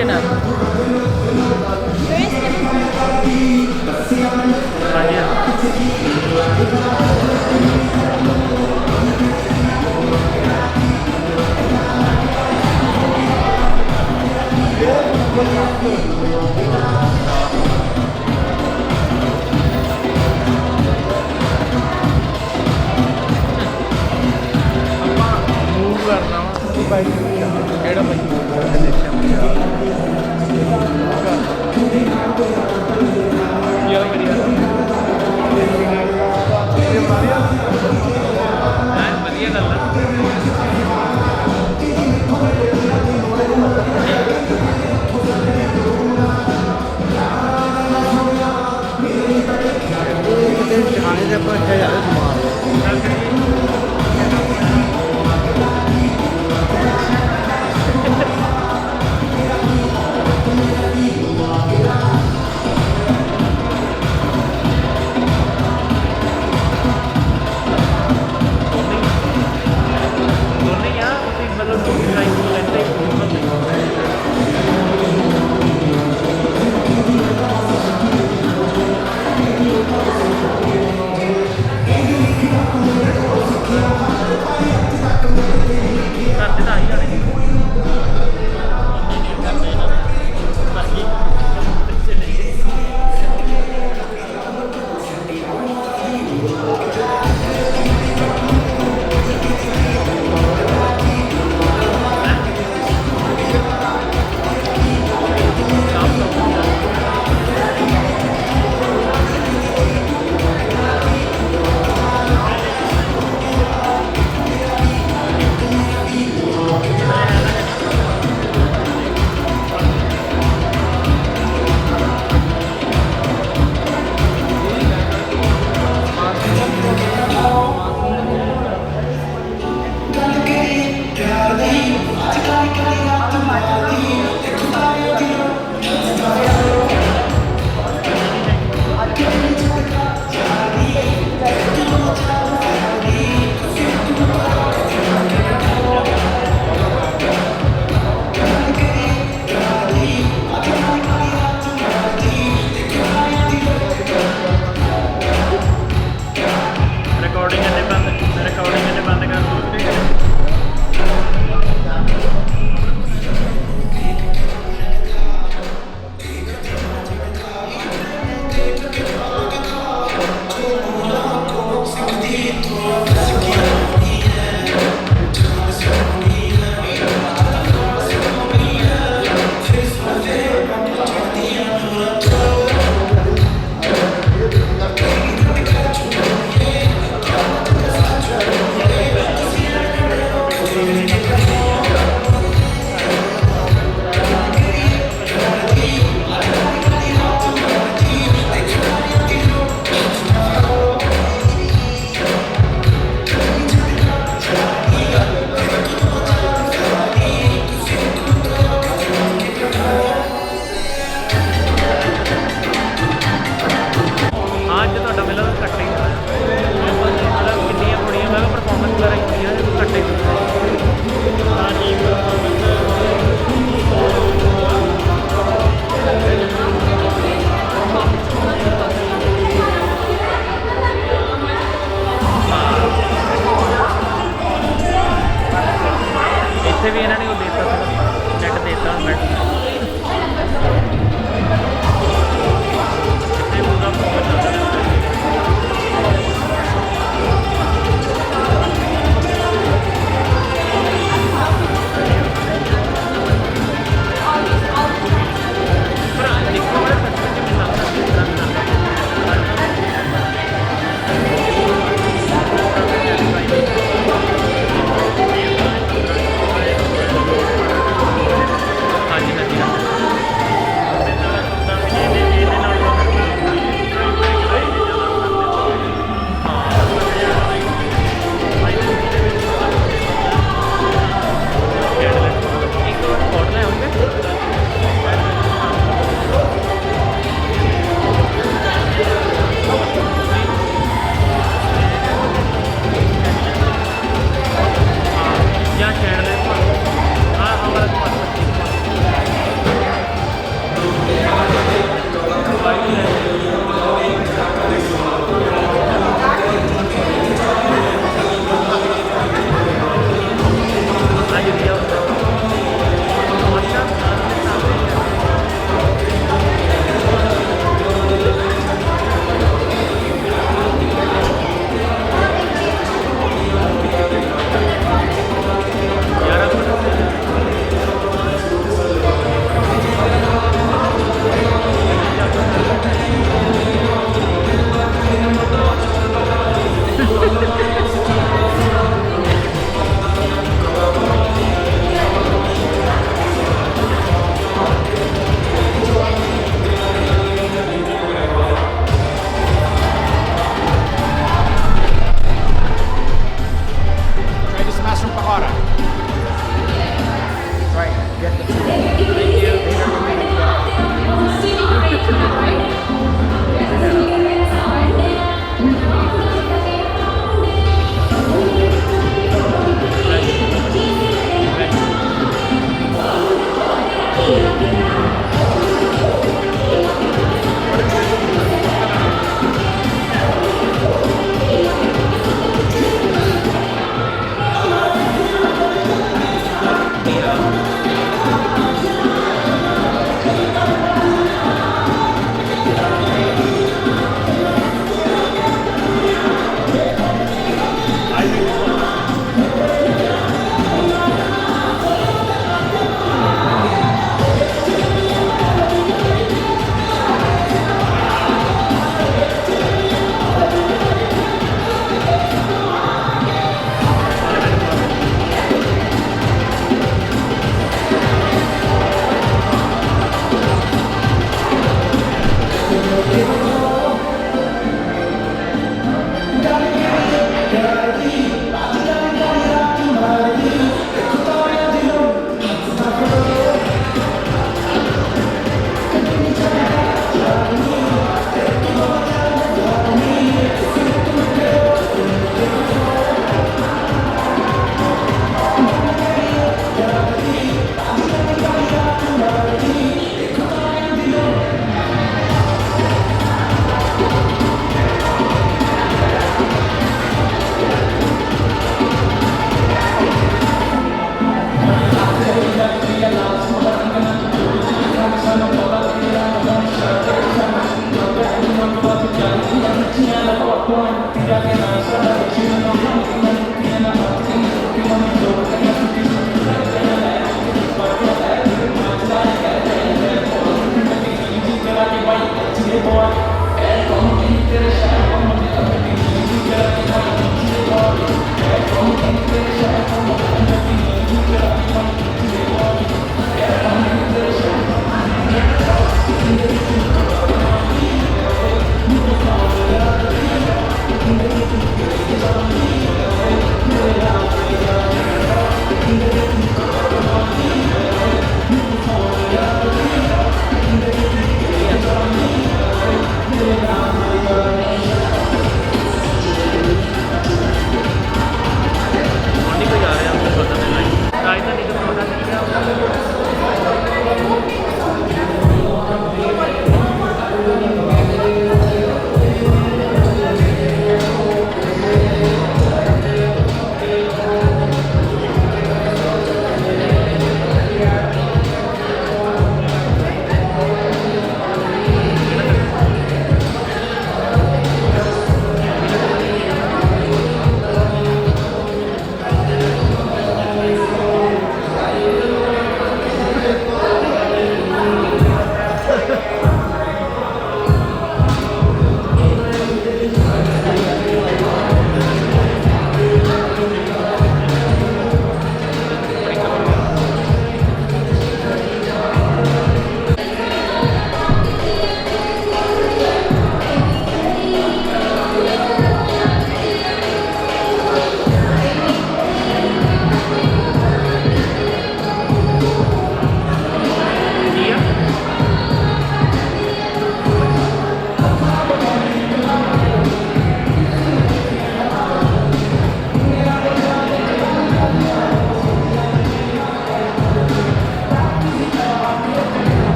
ਕਿੰਨਾ ਕਰਨਾ ਵਾ ਕਿਹੜਾ ਭਾਈ ਯਾਰ ਵਧੀਆ ਵਧੀਆ ਗੱਲ ਖਾਣੇ ਦੇ ਆਪਾਂ ਇੱਥੇ ਜਾਵੇ ਸਮਾਨ ਇੱਥੇ ਵੀ ਇਹਨਾਂ ਨੇ ਉਹ ਦੇ ਦਿੱਤਾ ਨੈਟ ਦੇ ਦਿੱਤਾ ਨੈਟ ਇੱਥੇ ਪੂਰਾ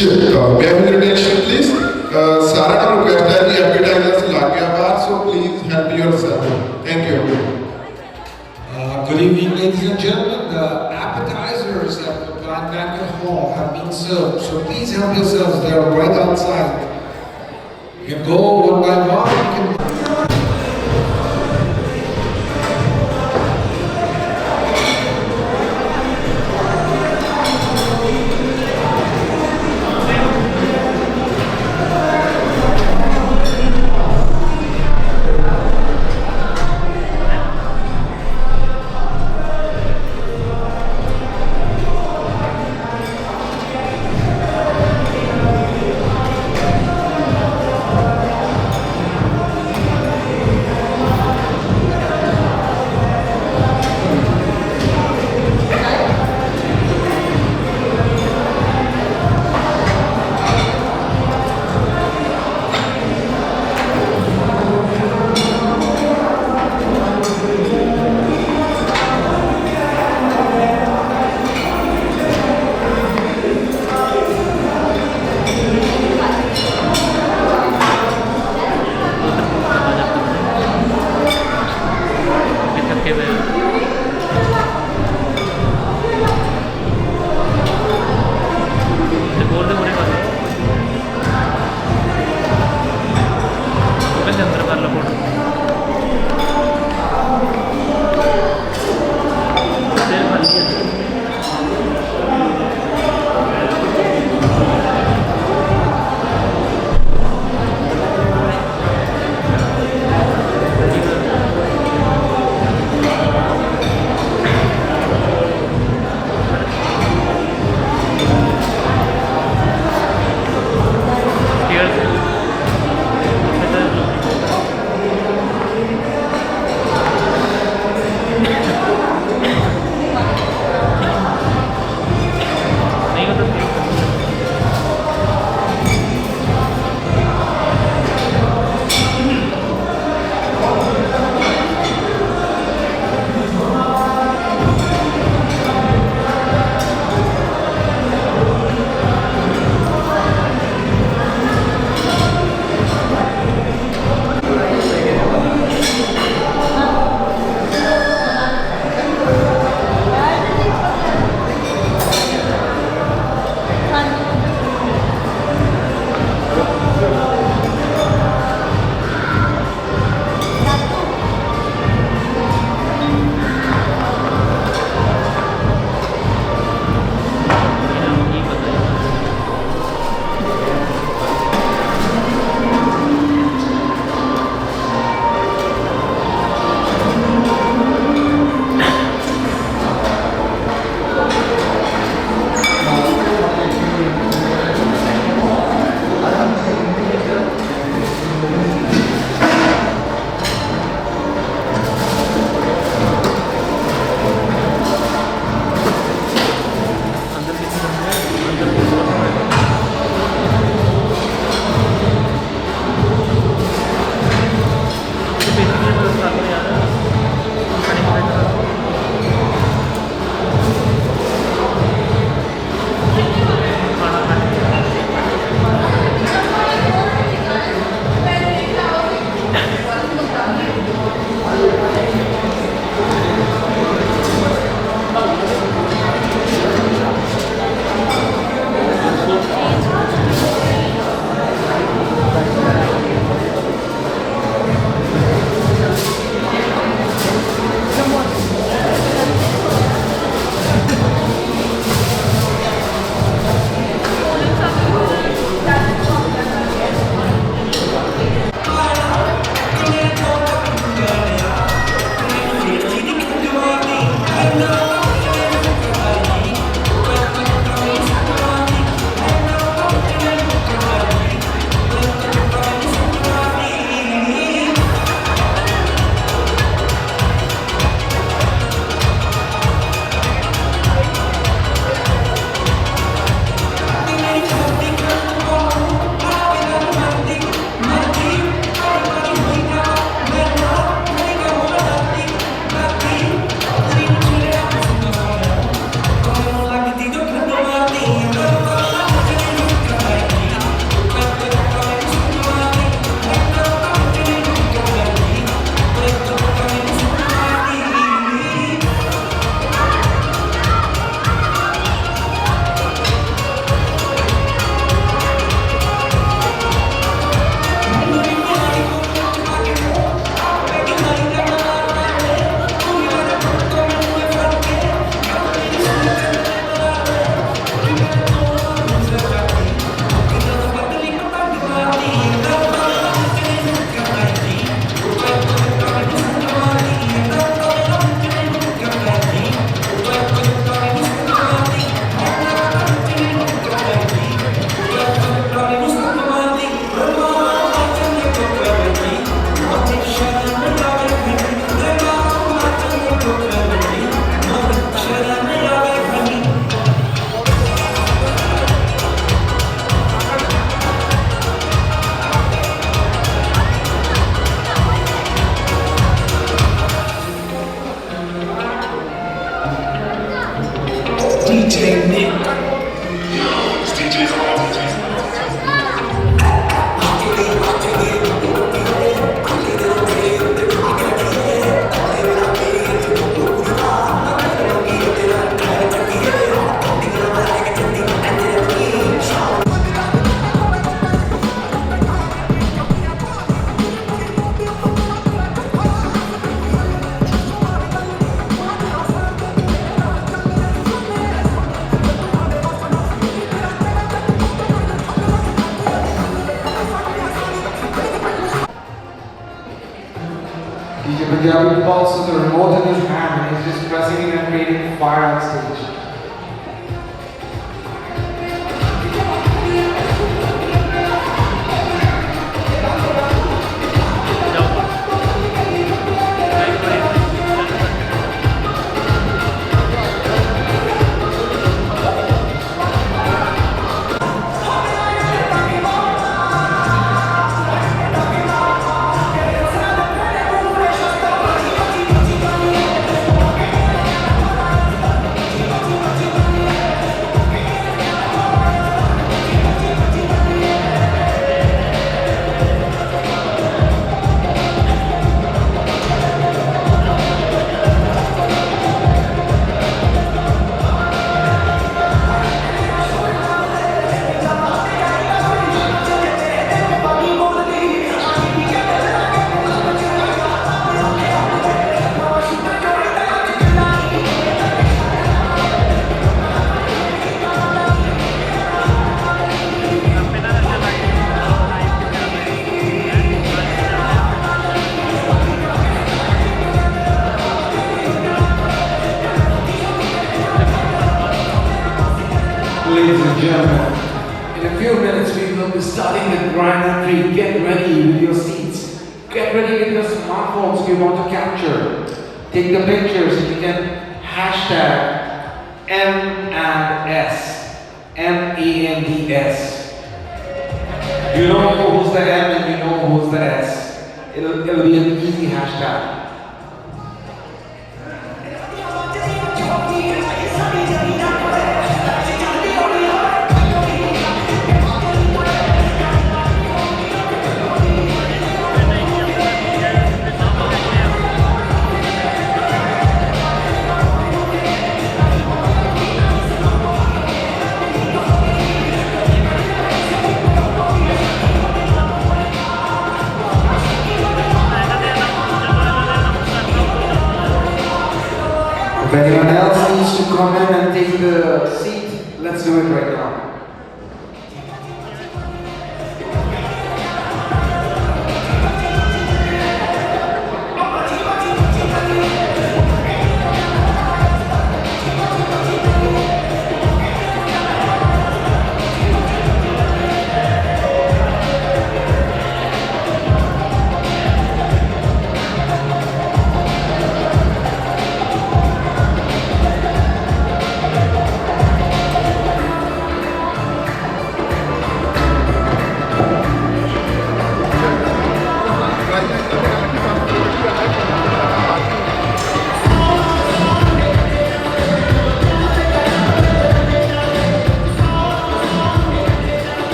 Sure. May I have your attention, please? Sara का request है कि appetizers ला के बाहर, so please help yourself. Thank you. Good evening, ladies and gentlemen. The appetizers at the Grand Banquet Hall have been served, so please help yourselves. They are right outside. You can go one by one. You can Punjabi pulse with the remote in his hand and he's just pressing it and creating fire on stage. Ladies and gentlemen, in a few minutes we will be starting the grand entry. Get ready with your seats. Get ready with your smartphones you want to capture. Take the pictures and you can hashtag M and S. M-A-N-D-S. You know who's the M and you know who's the S. It'll be an easy hashtag. If anyone else needs to come in and take the seat, let's do it right now.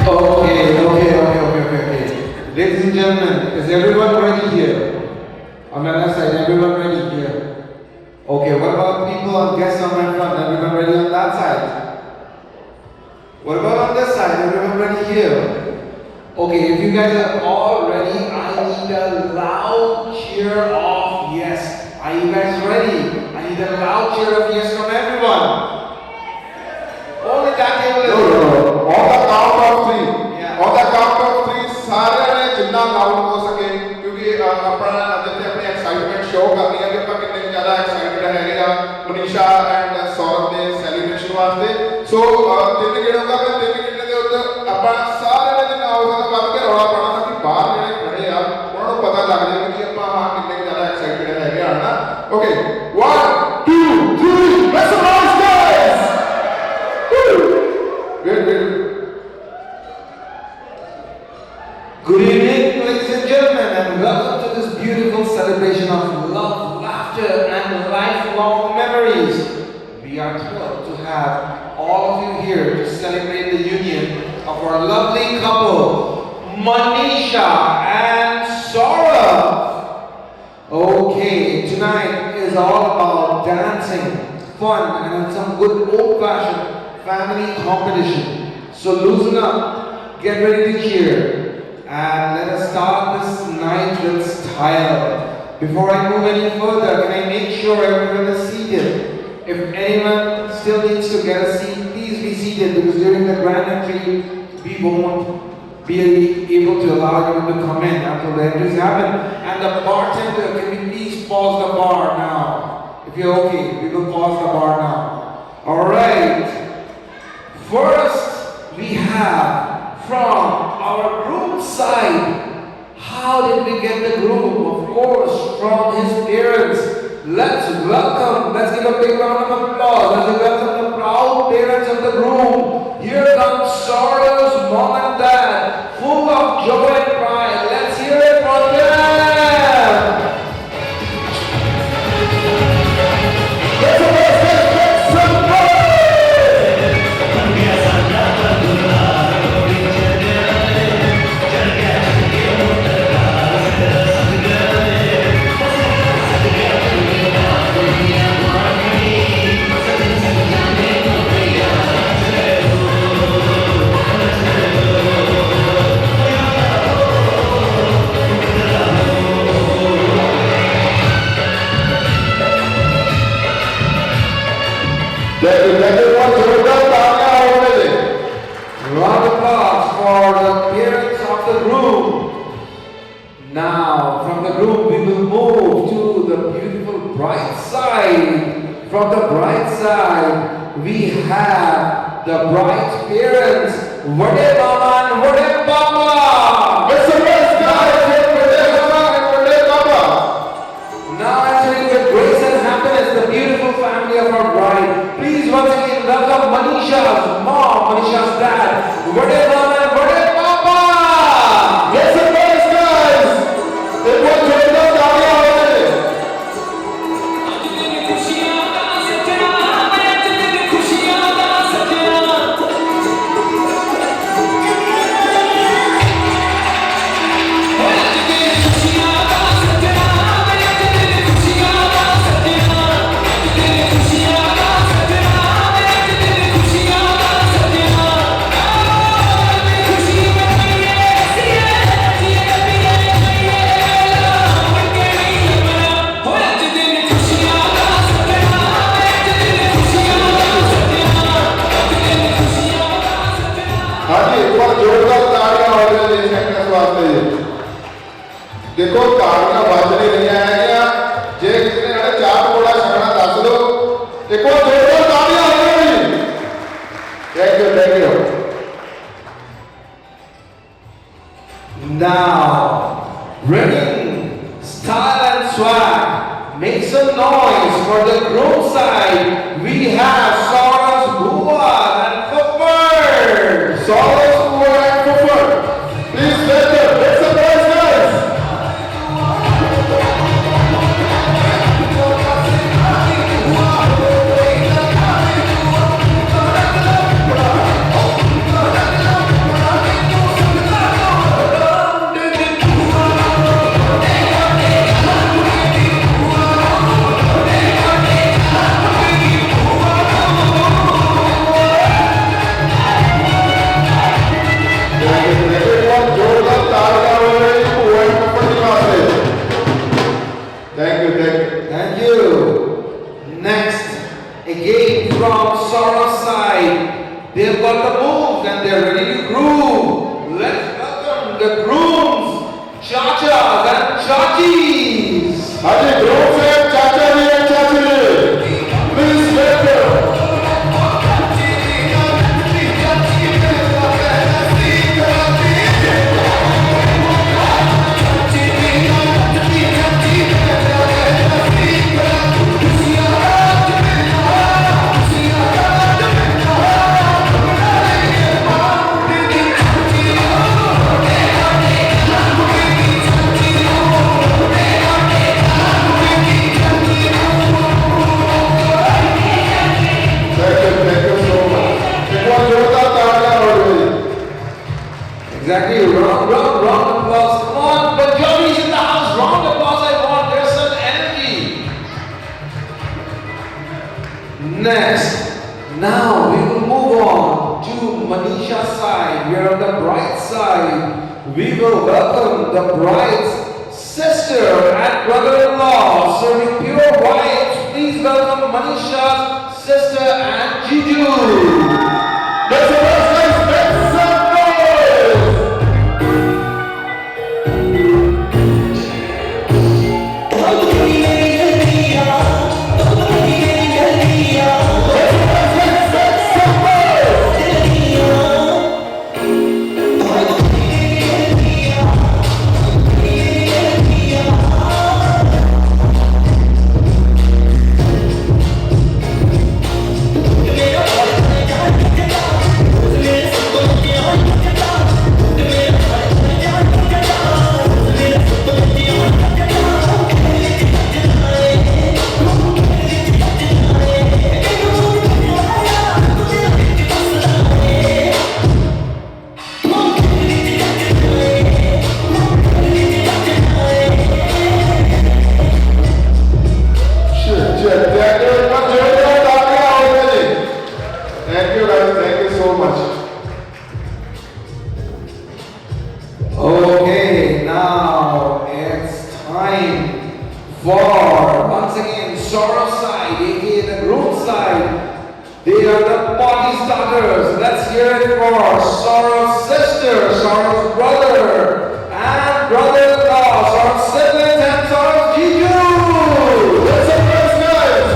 Okay. Ladies and gentlemen, is everyone ready here? On the other side, everyone ready here? Okay, what about people and guests on my front? Everyone ready on that side? What about on this side? Everyone ready here? Okay, if you guys are all ready, I need a loud cheer of yes. Are you guys ready? I need a loud cheer of yes from everyone. Only that table is No. On the count of three. Yeah. On the count of three, सारे ने जितना loud हो सके क्योंकि अपना जैसे अपनी excitement show करनी है कि अपन कितने ज़्यादा excited है मनीषा and सौरभ ने celebration वास्ते. So तीन गेड़ों का मैं तीन गेड़ने के उत्तर अपन सारे ने जितना हो सके बात के रौला पड़ा था कि बाहर जेडे खड़े आ उन्होंने पता लग जाएगा कि अपन वहाँ कितने ज़्यादा excited है ना. Okay, 1, 2, 3, let's announce this. Wait. Good evening, ladies and gentlemen, and welcome to this beautiful celebration of love, laughter, and lifelong memories. We are thrilled to have all of you here to celebrate the union of our lovely couple, Manisha and Saurav. Okay, tonight is all about dancing, fun, and some good old-fashioned family competition. So loosen up, get ready to cheer. And let us start this night with style. Before I move any further, can I make sure everyone is seated? If anyone still needs to get a seat, please be seated because during the grand entry, we won't be able to allow everyone to come in after the entries happen. And the bartender, can we please pause the bar now? If you're okay, we will pause the bar now. Alright. First, we have from our groom side. How did we get the groom? Of course, from his parents. Let's give a big round of applause. Let's welcome the proud parents of the groom. Here comes Saurav's mom and dad, full of joy and pride. Let's hear it for them. Let's some noise. Round of applause for the parents of the groom. Now, from the groom, we will move to the beautiful bride side. From the bride side, we have the bride's parents. Vade Manan, Vade Papa. It's the best guys in Vade Mama and Vade Papa. Now entering with grace and happiness, the beautiful family of our bride. Please once again welcome Manisha's mom, Manisha's dad. Vade Mama and Vade Papa. It's the best guys. It was Jordan Dania. देखो तालियां बज नहीं रही हैं जे किसी ने चार बोला छकना दस दो देखो जोरदार तालियां हो रही thank you Now bringing style and swag, make some noise for the groom side. We have Saurav's Bhuva and Fuffer. Saurav's Bhuva and Fuffer, please welcome. Make some noise, guys. Thank you. Next, again from Saurav's side, they've got the moves and they're ready to groove. Let's welcome the grooms, Chachas and Chachis. Haji grooms and Chacha and Chachi, please welcome. Exactly, round applause. Come on, Punjabi's in the house. Round applause I want. There's some energy. Next, now we will move on to Manisha's side. We are on the bride side. We will welcome the bride's sister and brother-in-law serving pure vibes. Please welcome Manisha's sister and Jiju. That's the best, guys. Make some noise. They are the party starters. Let's hear it for Saurav's sister, Saurav's brother, and brother-in-law, Saurav's siblings, and Saurav's Jiju. Let's have first guys.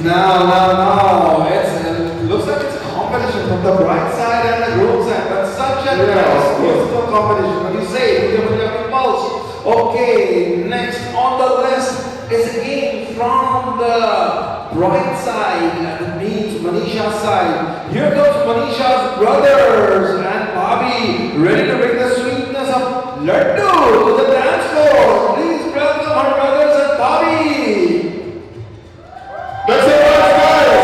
Now, it looks like it's a competition from the bride side and the groom side, but such a beautiful competition. What do you say? You give it a pulse. Okay, next on the list is a game from the bride side, that means Manisha's side. Here comes Manisha's brothers and Bobby, ready to bring the sweetness of laddu to the dance floor. Please welcome our brothers and Bobby. Let's say what, guys?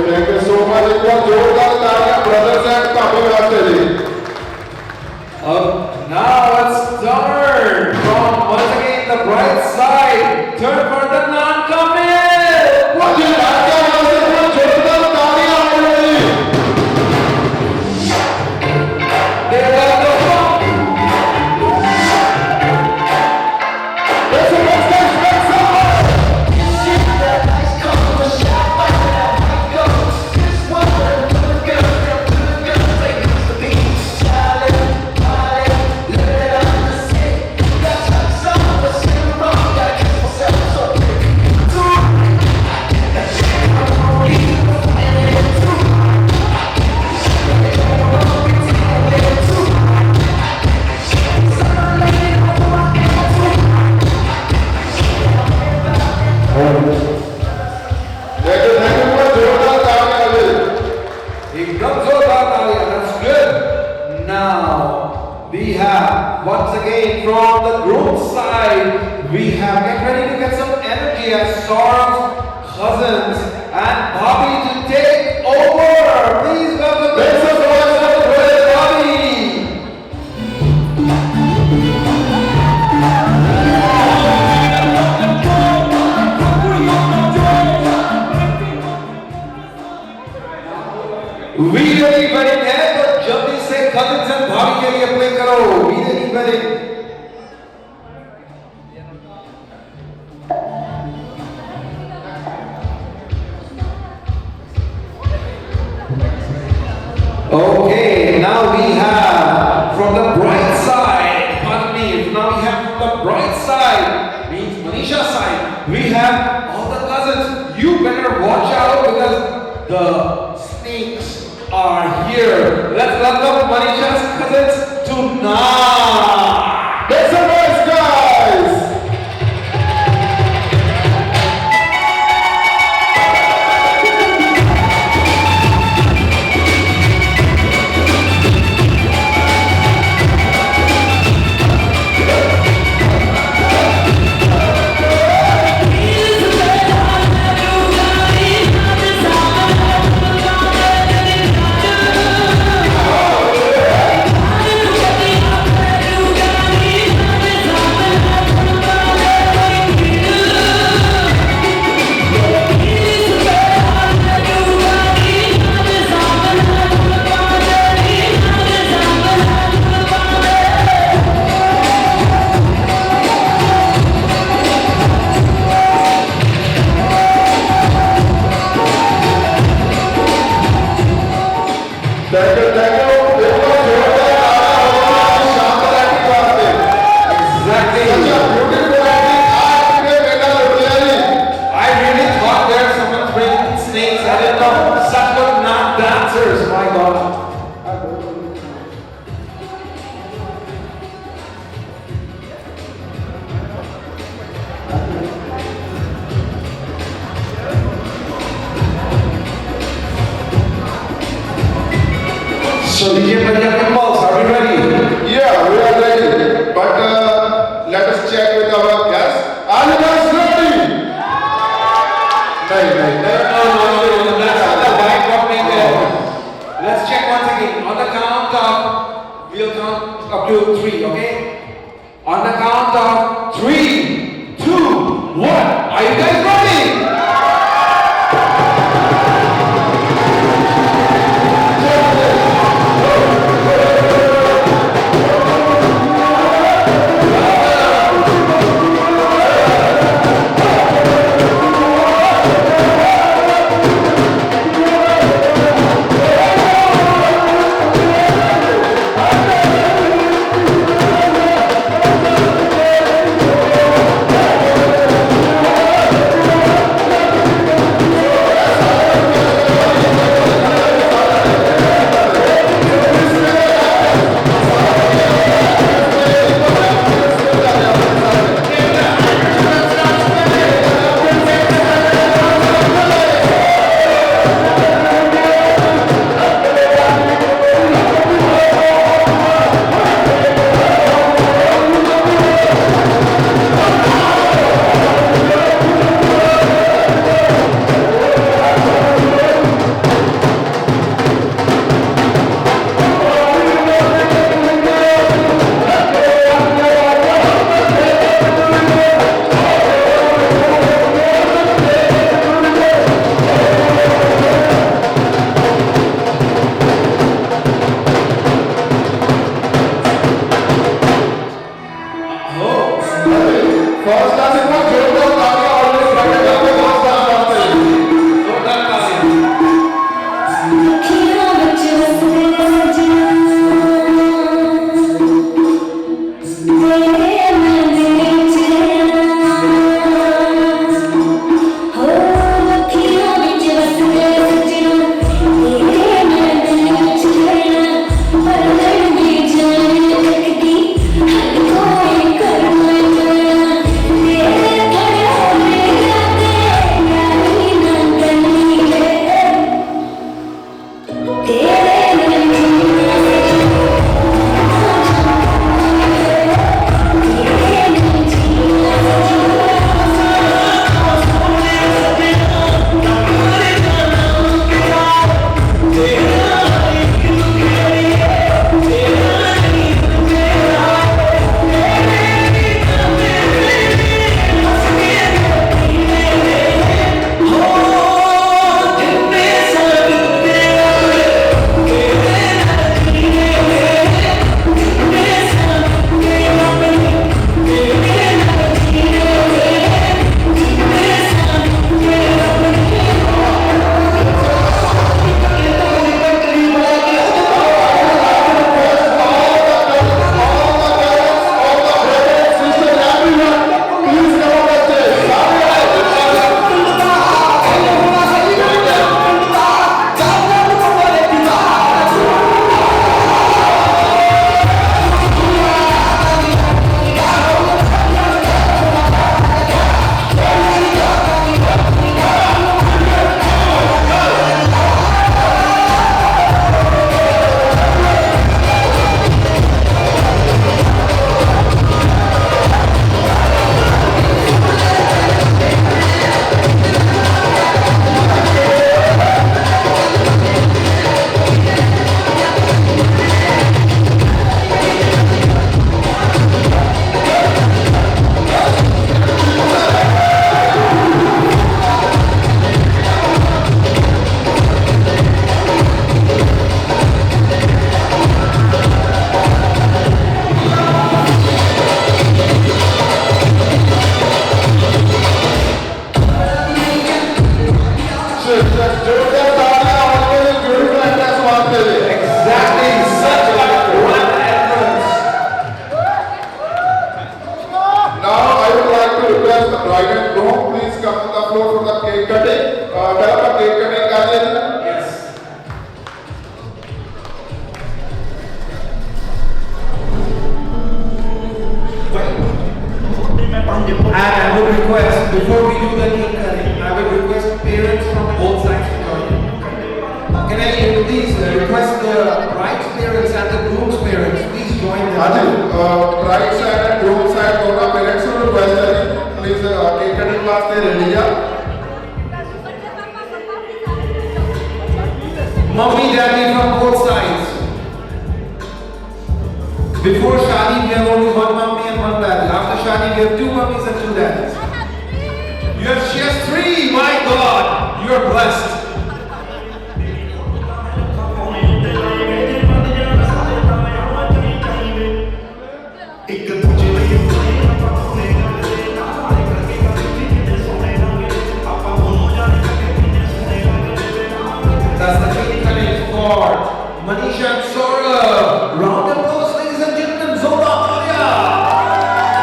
Thank you so much. एक बार जोरदार तालियां brothers and पापा वास्ते जी. Now it's turn from once again the bright side. Turn for the non-commit. What is that? जोरदार तालियां already. There we go. That's good. Now we have once again from the group side, we have get ready to get some energy as Saurav's cousins and Bobby to take over. Please welcome the Bobby. Video की wedding है तो जल्दी से cousins and भाभी के लिए play करो. Video की wedding. Okay, now we have from the bright side, pardon me, now we have from the bright side, means Manisha's side, we have all the cousins. You better watch out because the snakes are here. Let's welcome Manisha's cousins tonight. Make some noise, guys! Thank you एक बार जोरदार तालियां होगी शानदार acting वास्ते Exactly. Such beautiful acting आज के बेटा लुटिया जी I really thought there someone's bringing snakes. I didn't know such were not dancers. My God. So DJ Maria Pimples, are we ready? Yeah, we are ready. But let us check with our guests. Are you guys ready? No, that's not the vibe of being there. Let's check once again. On the count of, we'll count up to 3, okay? On the count of 3, 2, 1. Are you guys ready? हाँ जी, bride side and groom side दोनों parents को request है कि please cake cutting वास्ते ready आ। Mommy, daddy from both sides. Before Shadi, we have only one mommy and one daddy. After Shadi, we have two mummies and two daddies. She has three. My God, you are blessed. That's the cake cutting for Manisha and Saurav. Round of applause, ladies and gentlemen. Zola Maria.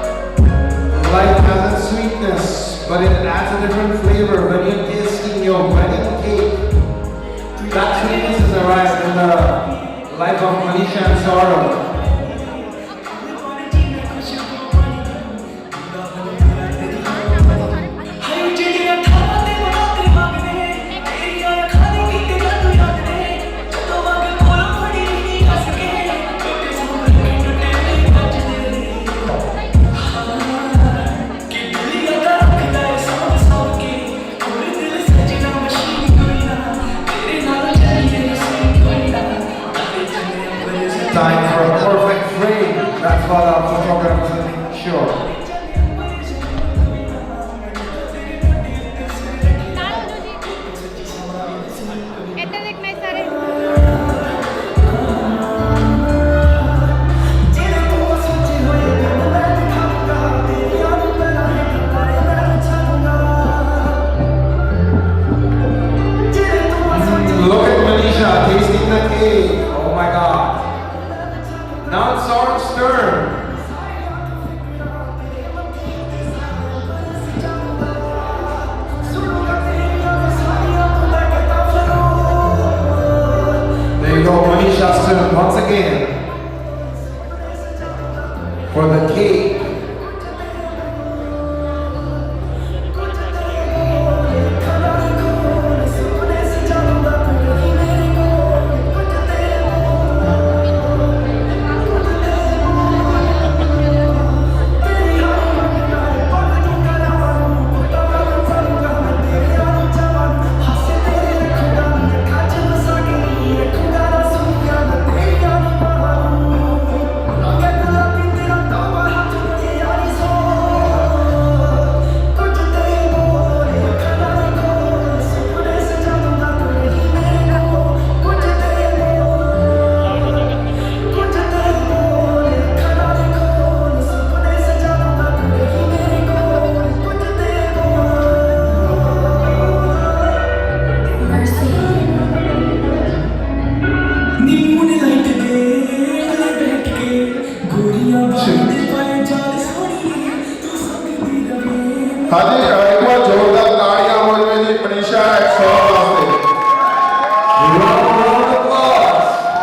Life has its sweetness, but it adds a different flavor when you're tasting your wedding cake. That sweetness has arrived in the life of Manisha and Saurav. Time for a perfect frame. That's what our photographers are making sure. ਇੱਧਰ ਦੇਖਣਾ ਸਾਰੇ Look at Manisha tasting the cake. Oh my God. Now it's Saurav's turn. There you go, Manisha's turn once again for the cake. हाँ जी, एक बार जोरदार तालियां हो जाए जी मनीषा 100 वास्ते। Round of applause.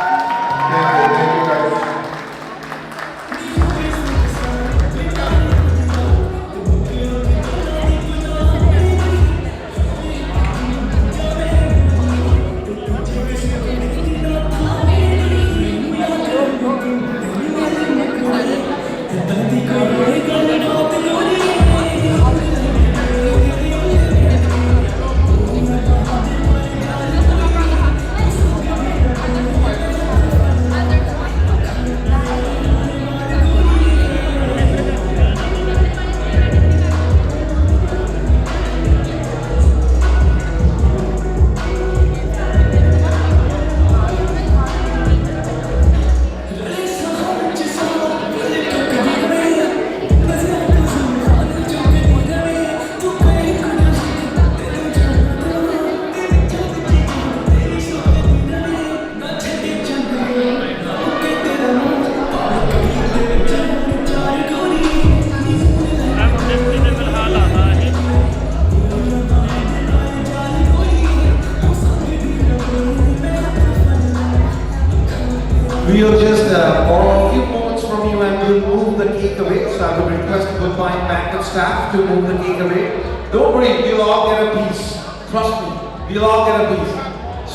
staff to move the cake away. Don't worry, we'll all get a piece. Trust me, we'll all get a piece.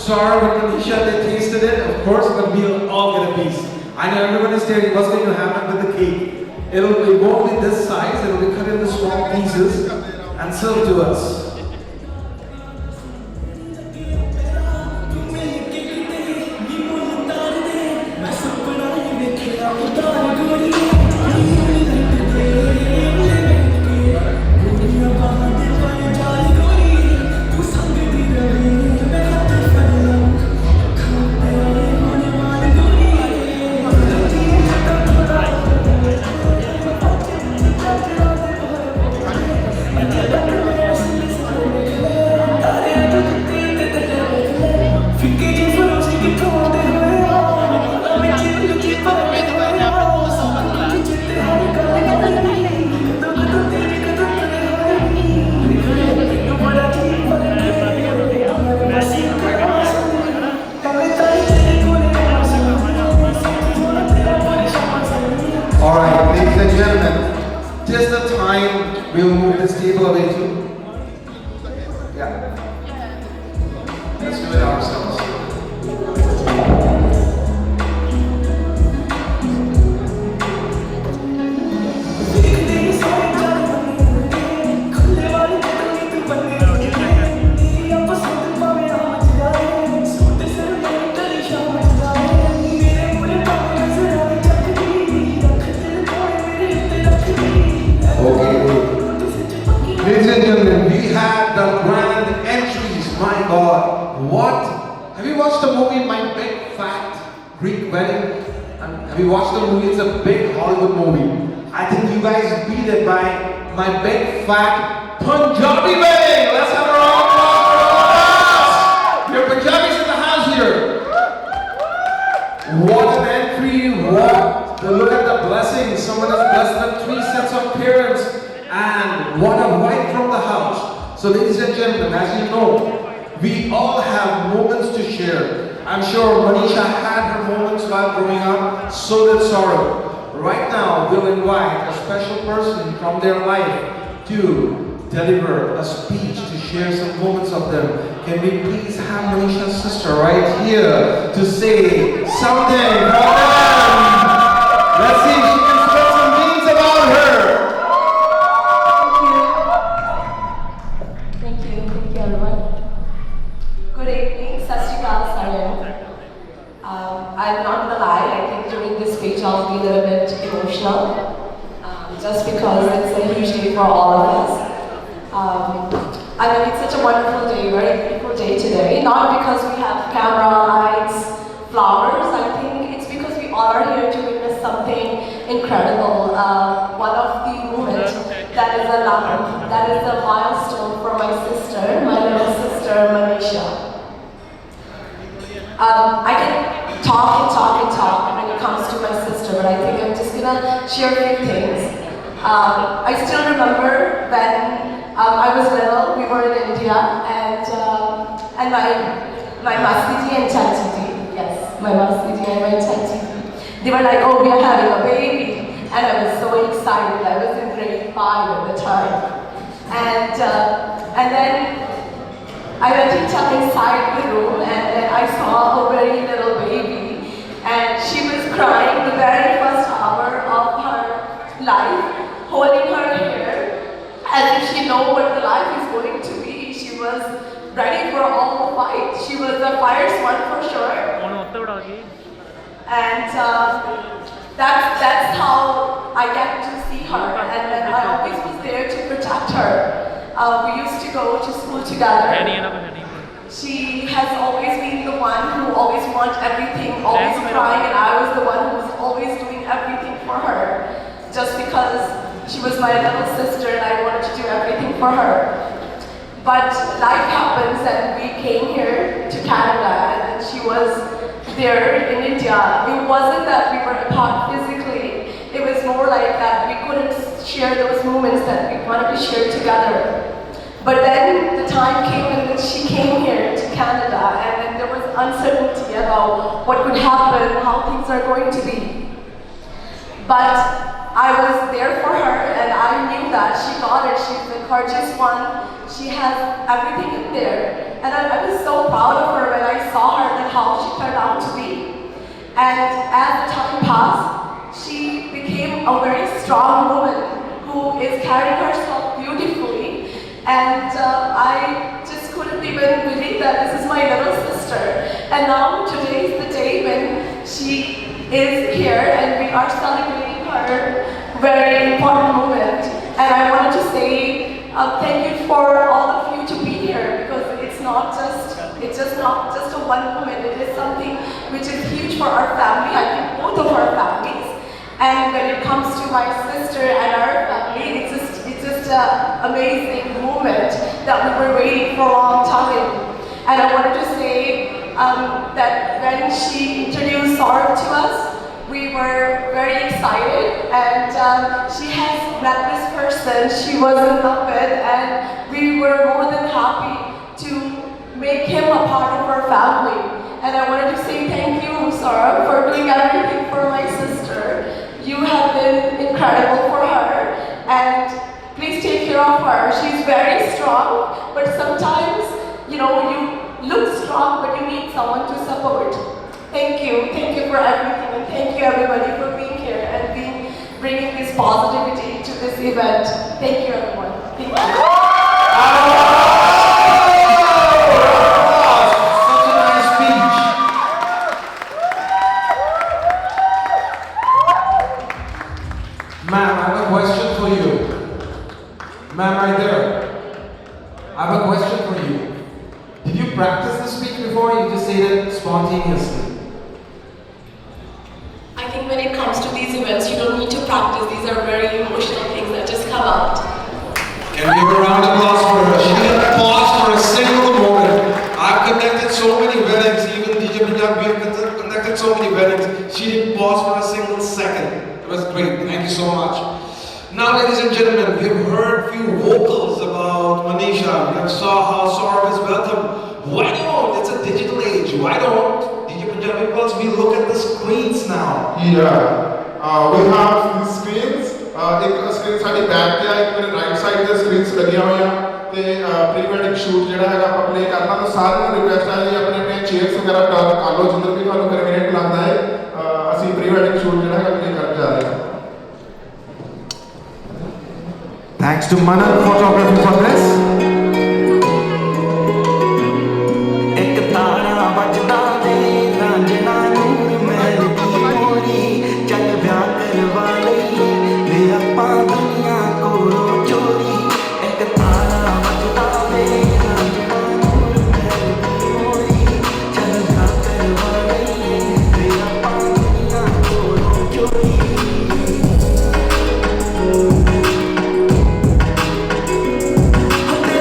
Saurav and Manisha, they tasted it, of course, but we'll all get a piece. I know everyone is staring what's going to happen with the cake. It won't be this size, it will be cut into small pieces and served to us. Alright, ladies and gentlemen, tis the time we'll move this table away to. Yeah. Let's do it ourselves. Ladies and gentlemen, we had the grand entries. My God, what? Have you watched the movie My Big Fat Greek Wedding? Have you watched the movie? It's a big Hollywood movie. I think you guys beat it by My Big Fat Punjabi Wedding. Let's have a round of applause for all of us. Your Punjabis in the house here. What an entry! What? Look at the blessings. Someone has blessed them 3 sets of parents. And what a wife from the house. So ladies and gentlemen, as you know, we all have moments to share. I'm sure Manisha had her moments while growing up, so did Saurav. Right now, we'll invite a special person from their life to deliver a speech to share some moments of them. Can we please have Manisha's sister right here to say something for them? Let's see if she can spill some beans about her. Thank you everyone. Good evening, Sat Shri Akal, Saurav. I'm not gonna lie, I think during this speech I'll be a little bit emotional, just because it's a huge day for all of us. I mean, it's such a wonderful day, very beautiful day today, not because we have camera, lights, flowers. I think it's because we all are here to witness something incredible. One of the moments that is a milestone for my sister, my little sister Manisha. I can talk when it comes to my sister, but I think I'm just gonna share a few things. I still remember when I was little, we were in India, and my Masiji and Chachi, yes, my Masiji and my Chachi, they were like, oh, we are having a baby, and I was so excited. I was in grade 5 at the time, and then I went inside the room, and then I saw a very little baby, and she was crying the very first hour of her life, holding her hair, as if she knew what the life is going to be. She was ready for all the fight. She was the fierce one for sure. And that's how I get to see her, and then I always was there to protect her. We used to go to school together. She has always been the one who always wants everything, always crying, and I was the one who was always doing everything for her, just because she was my little sister and I wanted to do everything for her. But life happens, and we came here to Canada, and she was there in India. It wasn't that we were apart physically, it was more like that we couldn't share those moments that we wanted to share together. But then the time came and she came here to Canada, and then there was uncertainty about what could happen, how things are going to be. But I was there for her and I knew that she got it. She's the gorgeous one. She has everything in there. And I was so proud of her when I saw her and how she turned out to be. And as the time passed, she became a very strong woman who is carrying herself beautifully. And I just couldn't even believe that this is my little sister. And now today is the day when she is here and we are celebrating her very important moment. And I wanted to say thank you for all of you to be here, because it's just not just a one moment. It is something which is huge for our family. I think both of our families. And when it comes to my sister and our family, it's just an amazing moment that we were waiting for a long time. And I wanted to say that when she introduced Saurav to us, we were very excited, and she has met this person she was in love with, and we were more than happy to make him a part of our family. And I wanted to say thank you, Saurav, for doing everything for my sister. You have been incredible for her, and please take care of her. She's very strong, but sometimes, you look strong, but you need someone to support. Thank you for everything, and thank you everybody for being here and bringing this positivity to this event. Thank you everyone. Thank you. Such a nice speech. Ma'am, I have a question for you. Ma'am, right there. I have a question for you. Did you practice the speech before, or you just say it spontaneously? I think when it comes to these events, you don't need to practice. These are very emotional things that just come out. Can we give a round of applause for her? She didn't pause for a single moment. I've conducted so many weddings, even DJ Punjab, we have conducted so many weddings. She didn't pause for a single second. It was great. Thank you so much. Now, ladies and gentlemen, we have heard few vocals about Manisha. We have saw how Saurav is welcome. Why don't? It's a digital age. Why don't DJ Punjabi Pulse, we look at the screens now? Yeah, we have these screens. एक screen साडी back पे है, एक मेरे right side ते screens लगियां होईयां ते pre wedding shoot जेड़ा हैगा ਆਪਾਂ प्ले करना तो सारिਆਂ ਨੂੰ रिक्वेस्ट है जी अपने अपने चेयर्स वगैरह टर्न कर लो जिधर भी ਤੁਹਾਨੂੰ कन्वीनियंट लगता है ਅਸੀਂ प्री वेडिंग शूट जेड़ा हैगा प्ले करके जा रहे हैं. Thanks to Manan photography for this. ਇੱਕ ਤਾਰਾ ਵੱਜਦਾ ਦੇ ਰਾਂਝਣਾ ਨੂੰ ਮਹਿਲ ਦੀ ਮੋਰੀ ਚੱਲ ਵਿਆਹ ਕਰਵਾ ਲਈਏ ਵੇ ਆਪਾਂ ਦੁਨੀਆ ਕੋਲੋਂ ਚੋਰੀ ਇੱਕ ਤਾਰਾ ਵੱਜਦਾ ਦੇ ਰਾਂਝਣਾ ਨੂੰ ਮਹਿਲ ਦੀ ਮੋਰੀ ਚੱਲ ਵਿਆਹ ਕਰਵਾ ਲਈਏ ਵੇ ਆਪਾਂ ਦੁਨੀਆ ਕੋਲੋਂ ਚੋਰੀ ਤੇ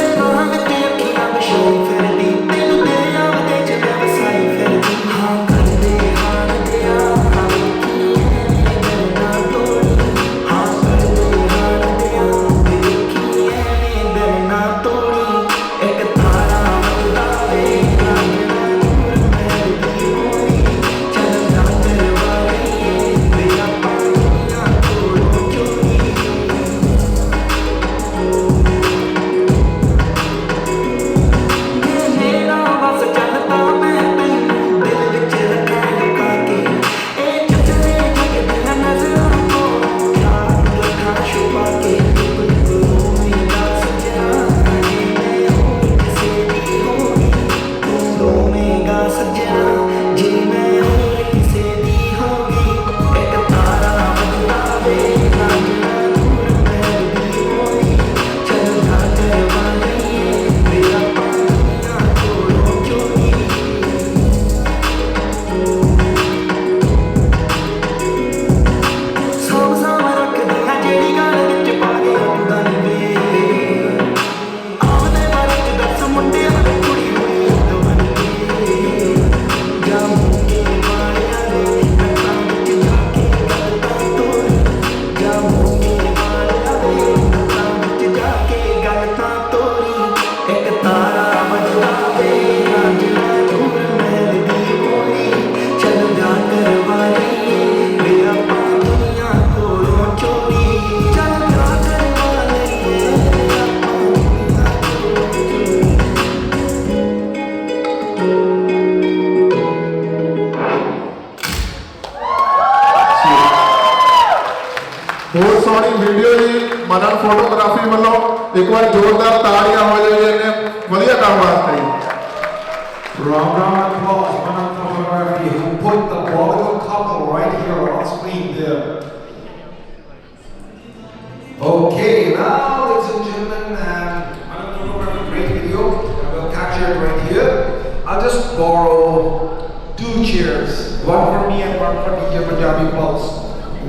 ਵੀਡੀਓ ਜੀ ਮਨਨ ਫੋਟੋਗ੍ਰਾਫੀ ਵੱਲੋਂ ਇੱਕ ਵਾਰ ਜ਼ੋਰਦਾਰ ਤਾੜੀਆਂ ਹੋ ਜਾਵੇ ਇਹਨੇ ਵਧੀਆ ਕੰਮ ਵਾਸਤੇ Round applause, Manan Photography, who put the Bollywood couple right here on screen there. Okay, now ladies and gentlemen, Manan Photography, great video. I will capture it right here. I'll just borrow 2 chairs, one for me and one for DJ Punjabi Pulse.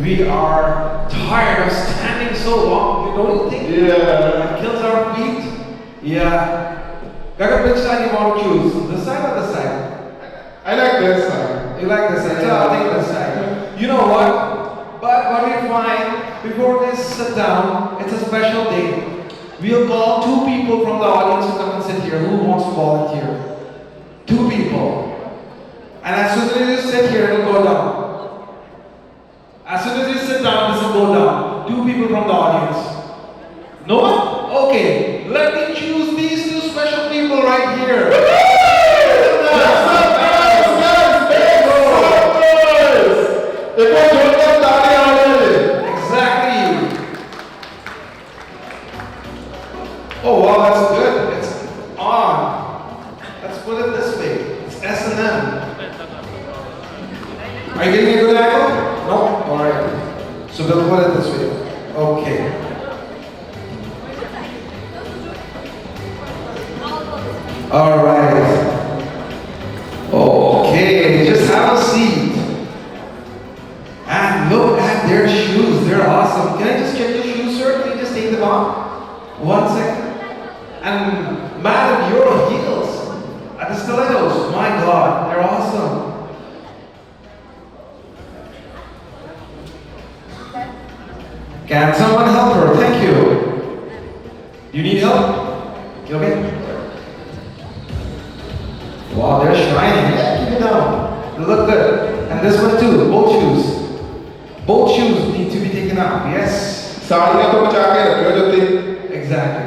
We are tired of standing so long. You don't think? Yeah. It kills our feet. Yeah. Gagan, which side you want to choose? This side or this side? I like this side. You like this side? So I'll take this side. You know what? But what we find before we sit down, it's a special day. We'll call 2 people from the audience to come and sit here. Who wants to volunteer? 2 people. And as soon as you sit here, it'll go down. As soon as you sit down, this will go down. 2 people from the audience. No one? Okay. Let me choose these 2 special people right here. Exactly. Oh wow, that's good. It's on. Let's put it this way. It's S&M. Are you getting a good angle? No? Alright. So we'll put it this way. Okay. Alright. Okay, just have a seat. And look at their shoes. They're awesome. Can I just check your shoes, sir? Can you just take them off? 1 second. And madam, your heels. And the stilettos. My God, they're awesome. Can someone help her? Thank you. You need help? You okay? Wow, they're shining. Yeah, keep it down. They look good. And this one too, both shoes. Both shoes need to be taken out, yes? साड़ियाँ तो बचा के रखियो जल्दी. Exactly.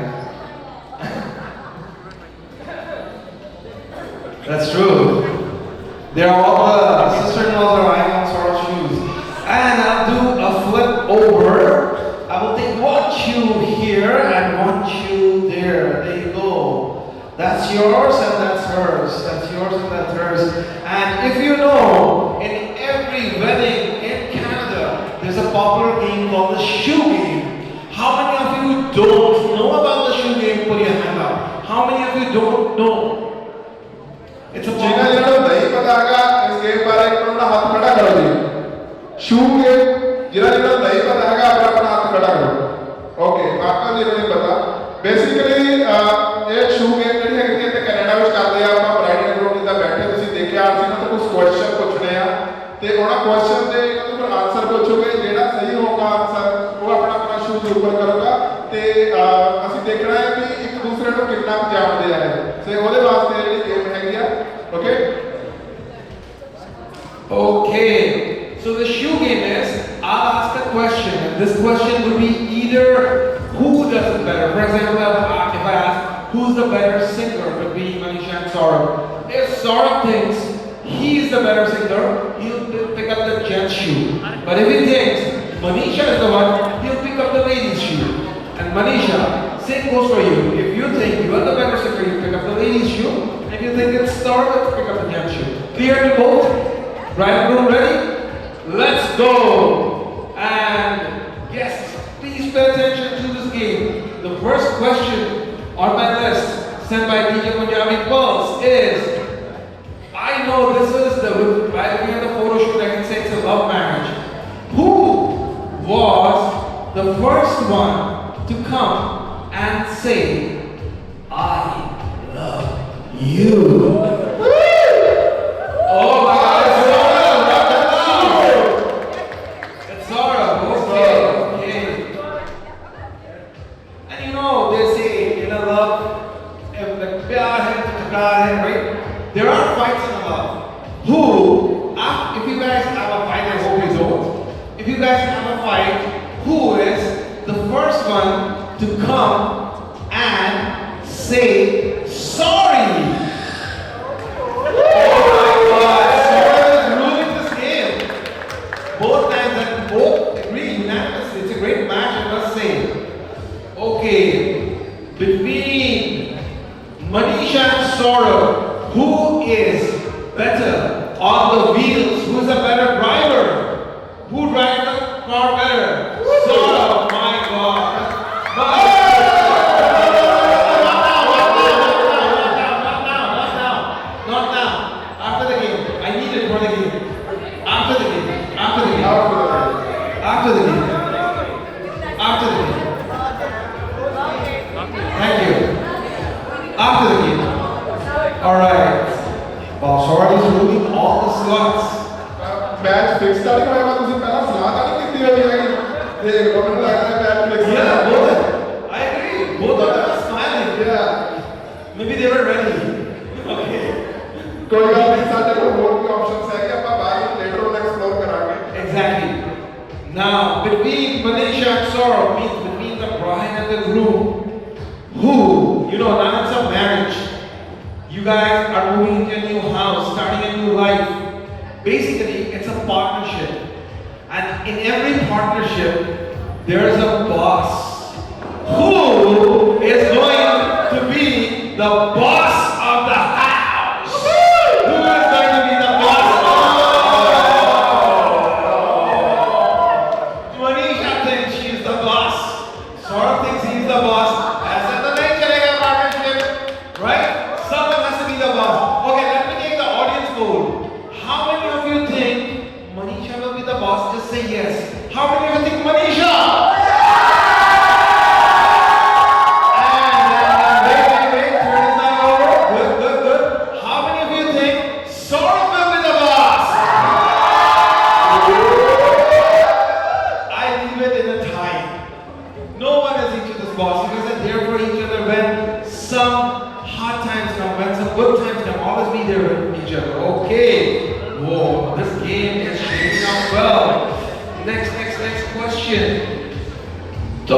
That's true. They're all the sister-in-laws are eyeing on Saurav shoes. And I'll do a flip over. I will take 1 shoe here and 1 shoe there. There you go. That's yours and that's hers. That's yours and that's hers. And if you know, in every wedding in Canada, there's a popular game called the shoe game. How many of you don't know about the shoe game? Put your hand up. How many of you don't know? It's a जिन्हें जिन्हें नहीं पता होगा इस game बारे में अपना हाथ खड़ा करो जी. शू गेम जिन्हें जिन्हें नहीं पता होगा अपना हाथ खड़ा करो. ओके, आपका जिन्हें नहीं पता. बेसिकली ये शू गेम ਜਿਹੜੀ ਹੈਗੀ ਤੇ ਕੈਨੇਡਾ ਵਿੱਚ ਕਰਦੇ ਆ. ਆਪਾਂ ਬ੍ਰਾਈਡਲ ਗਰੂਮ ਜਿੱਦਾਂ ਬੈਠੇ ਤੁਸੀਂ ਦੇਖਿਆ ਅਸੀਂ ਨਾ ਕੁਝ ਕੁਐਸਚਨ ਪੁੱਛਣੇ ਆ ਤੇ ਉਹਨਾਂ ਕੁਐਸਚਨ ਦੇ ਉਹਨਾਂ ਨੂੰ ਆਨਸਰ ਪੁੱਛੋਗੇ. ਜਿਹੜਾ ਸਹੀ ਹੋਊਗਾ ਆਨਸਰ ਉਹ ਆਪਣਾ ਆਪਣਾ ਸ਼ੂਜ਼ ਉੱਪਰ ਕਰੂਗਾ ਤੇ ਅਸੀਂ ਦੇਖਣਾ ਹੈ ਕਿ ਇੱਕ ਦੂਸਰੇ ਨੂੰ ਕਿੰਨਾ ਜਾਣਦੇ ਆ ਤੇ ਉਹਦੇ ਵਾਸਤੇ ਜਿਹੜੀ ਗੇਮ ਹੈਗੀ ਆ. Okay? Okay. So the shoe game is, I'll ask a question, and this question would be either who does it better. For example, if I ask who's the better singer, it would be Manisha and Saurav. If Saurav thinks he's the better singer, he'll pick up the gent's shoe. But if he thinks Manisha is the one, he'll pick up the lady's shoe. And Manisha, same goes for you. If you think you're the better singer, you pick up the lady's shoe. If you think it's Saurav, pick up the gent's shoe. Clear to both? Bridegroom ready? Let's go! And guests, please pay attention to this game. The first question on my list, sent by DJ Punjabi Pulse, is I know this is we have the photo shoot, I can say it's a love marriage. Who was the first one to come and say, I love you? Oh my God, it's Saurav! It's Saurav, okay. And you know, they say in a love, if the pyar hai, to takrar hai, right? There are fights in love. Who, if you guys have a fight, I hope you don't. If you guys have a fight, who is the first one to come and say sorry? Oh my God, Saurav is ruling this game. Both times and both agree unanimously. It's a great match, I must Manisha and Saurav, who is better on the wheels? Who is a better driver? Who drives the car better? Saurav, my God. Not now. After the game. I need it for the game. After the game. After the game. After the game. After the game. Thank you. After the game. Alright. Wow, Saurav is ruling all the slots. Match fix starting में बात उसे पहला slot आने कितनी हो जाएगी ये government लग रहा है match fix Yeah, both. I agree. Both of them are smiling. yeah Maybe they were ready. Okay. कोई बात नहीं साथ में और भी ऑप्शंस है कि अपन बाद में लेटर ऑन एक्सप्लोर कराएंगे Exactly. Now, between Manisha and Saurav, means between the bride and the groom, who, now it's a marriage. You guys are moving into a new house, starting a new life. Basically, it's a partnership. And in every partnership, there is a boss. Who is going to be the boss of the house? Who is going to be the boss? Manisha thinks she's the boss. Saurav thinks he's the boss. ऐसा तो नहीं चलेगा partnership, right? Someone has to be the boss. Okay, let me take the audience poll. How many of you think Manisha will be the boss? Just say yes. How many of you think Manisha? Wait, turn is not over. Good. How many of you think Saurav will be the boss? I leave it in a tie. No one is each other's boss. You guys are there for each other when some hard times come, when some good times come. Always be there with each other. Okay. Whoa, this game is shaping up well. Next question. So,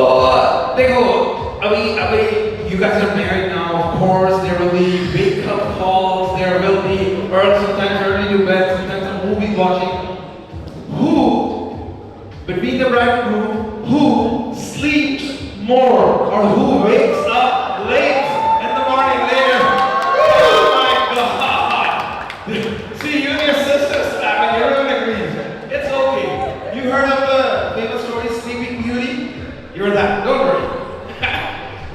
you guys are married now, of course. There will be wake-up calls. There will be sometimes early to bed, sometimes a movie watching. Who, between the bride and groom, who sleeps more or who wakes up late in the morning later? Oh my God! See, you and your sisters laughing. Everyone agrees. It's okay. You heard of the famous story Sleeping Beauty? You're that. Don't worry.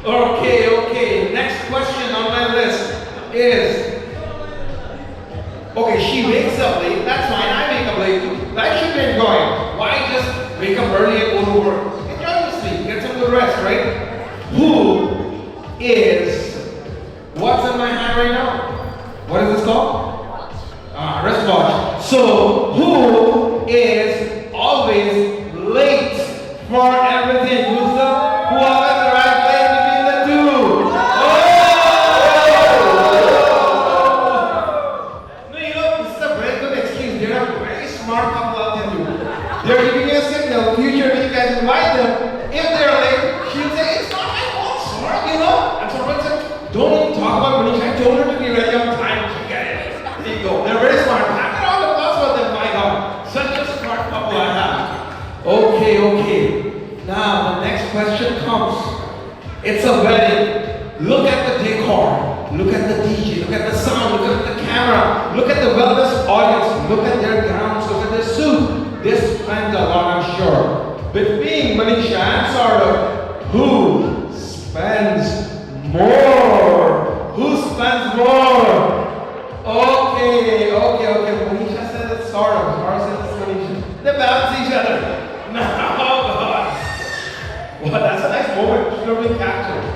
Okay. Next question on my list is, okay, she wakes up late. That's fine. I wake up late too. That should be enjoying. Why just wake up early and go to work? Enjoy the sleep. Get some good rest, right? Who is, what's in my hand right now? What is this called? Wristwatch. So, who is always late for everything? Who always arrives late between the two? No, this is a very good excuse. They're a very smart couple, I'll tell you. They're giving you a signal. Future, when you guys invite them, if they're late, she'll say, it's not my fault, Saurav, And Saurav said, don't even talk about Manisha. I told her to be ready on time. She get it. There you go. They're very smart. I got all the applause for them, my God. Such a smart couple I have. Okay. Now, the next question comes. It's a wedding. Look at the decor. Look at the DJ. Look at the sound. Look at the camera. Look at the wellness audience. Look at their gowns. Look at their suit. They spent a lot, I'm sure. Between Manisha and Saurav, who spends more? Who spends more? Okay. Manisha said it's Saurav. Saurav said it's Manisha. They balance each other. No, God. Well, that's a nice moment. Should have been captured.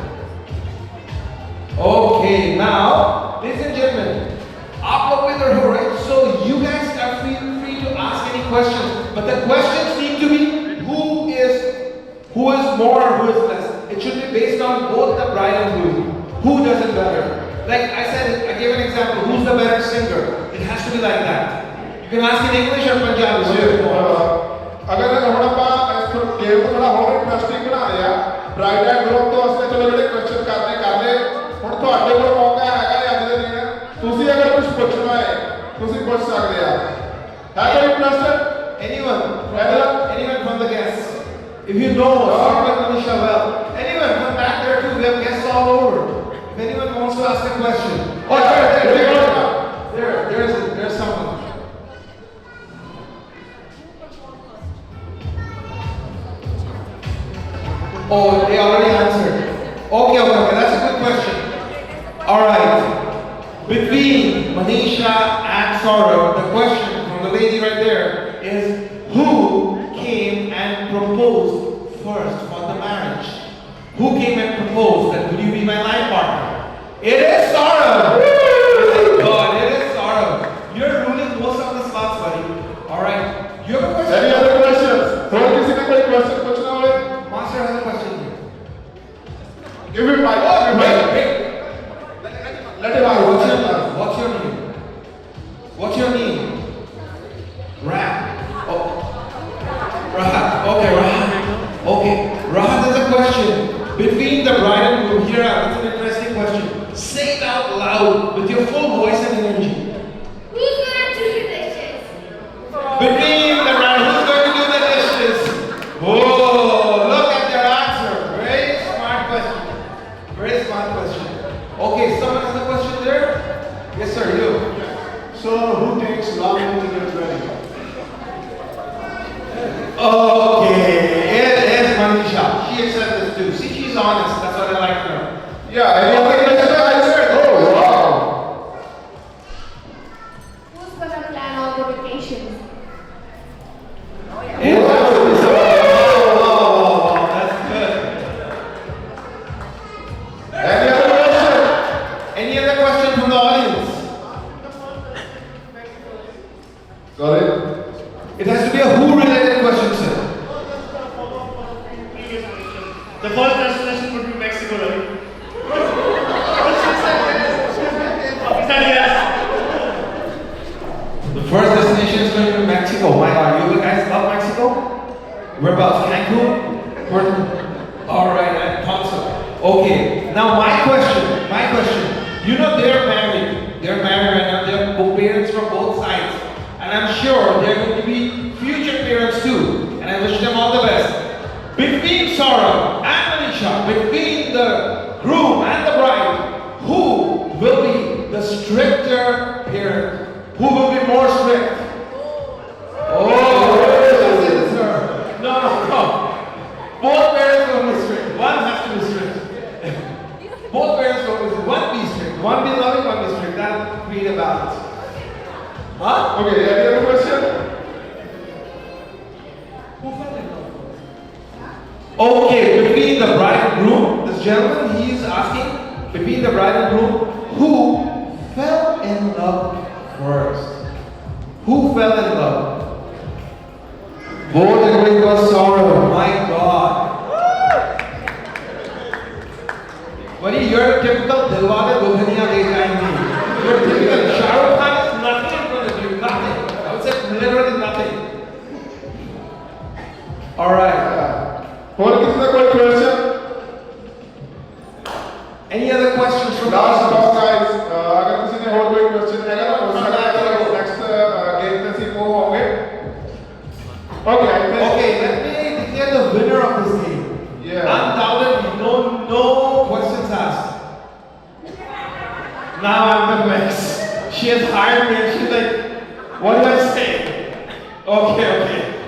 Okay, now, ladies and gentlemen, आप लोग इधर हो, right? So you guys are free to ask any questions, but the questions need to be who is more or who is less. It should be based on both the bride and groom. Who does it better? Like I said, I gave an example. Who's the better singer? It has to be like that. You can ask in English or Punjabi. अगर हम इसको game को थोड़ा और interesting बना दिया bride and groom तो उसने चलो ਜਿਹੜੇ क्वेश्चन करने कर ले ਹੁਣ ਤੁਹਾਡੇ ਕੋਲ ਮੌਕਾ ਹੈਗਾ ਅੱਜ ਦੇ ਦਿਨ ਤੁਸੀਂ ਅਗਰ ਕੁਝ ਪੁੱਛਣਾ ਹੈ ਤੁਸੀਂ ਪੁੱਛ ਸਕਦੇ ਆ ਹੈ ਕੋਈ interested anyone from the guests if you know Saurav and Manisha well anyone from back there too we have guests all over if anyone wants to ask a a question. Oh, there's someone. Oh, they already answered. Okay, that's a good question. All right. Between Manisha and Saurav, the question from the lady right there is, who came and proposed first for the marriage? Who came and proposed that will you be my life partner? It is Saurav! Thank God, it is Saurav. You're ruling most of the slots, buddy. Alright, you have a question? Any other questions? So, किसी ने कोई question पूछना हो? Master has a question here. Give him mic. Oh, wait. Let him ask. What's your name? What's your name? Rap. Oh. Rahat. Okay, Rahat. Okay. Rahat has a question. Between the bride and groom, here, it's an interesting question. Say it out loud with your full voice and energy. Who's gonna do the dishes? Between the bride, who's going to do the dishes? Oh, look at their answer. Very smart question. Very smart question. Okay, someone has a question there? Yes, sir, you. So, who takes long to get ready? Okay, it is Manisha. She accepts this too. See, she's honest. That's what I like her. Yeah, any other question? Oh, wow. Who's gonna plan all the vacations? Oh, that's good. Any other question? Any other question from the audience? Sorry? It has to be a who-related question, sir. The first destination would be Mexico, right? The first destination is going to be Mexico. My God, you guys love Mexico? Whereabouts? Cancun? All right, I thought so. Okay, now my question. You know they're married. They're married right now. They're parents from both sides. And I'm sure they're going to be future parents too. And I wish them all the best. Between Saurav and Manisha, between the groom and the bride, who will be the stricter parent? Who will be more strict? Oh, sir. No. Both parents will be strict. One has to be strict. Both parents will be strict. One be strict. One be loving, one be strict. That'll create a balance. Huh? Okay, any other question? Okay, between the bride and groom, this gentleman, he is asking, between the bride and groom, who fell in love first? Who fell in love? Both agreeing was Saurav. My God. Buddy, you're a typical Dilwale Dulhaniya Le Jayenge. You're typical Shah Rukh Khan is nothing in front of you. Nothing. I would say literally nothing. Alright. और किसी का कोई question? Any other questions from Last the talk, guys. अगर किसी ने और कोई question है ना, हो सकता है कि next game में से move होंगे. Okay, I think. Okay, let me declare the winner of this game. Yeah. Undoubtedly, no questions asked. Now I'm the mess. She has hired me and she's like, what do I say? Okay.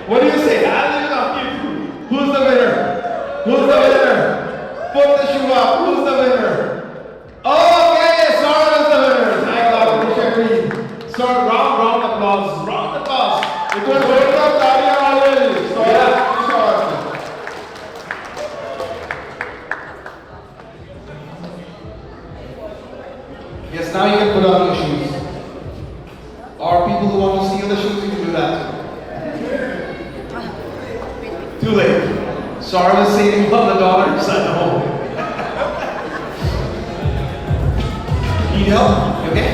What do you say? I'll leave it up to you. Who's the winner? Put the shoe up. Who's the winner? Okay, Saurav is the winner. Thank God, Manisha agreed. Saurav, round applause. It was very tough, Daria already. So Yeah. Yes, now you can put on your shoes. Or people who want to see the shoes, you can do that too. Too late. Saurav is saving all the daughters at home. Need help? You okay?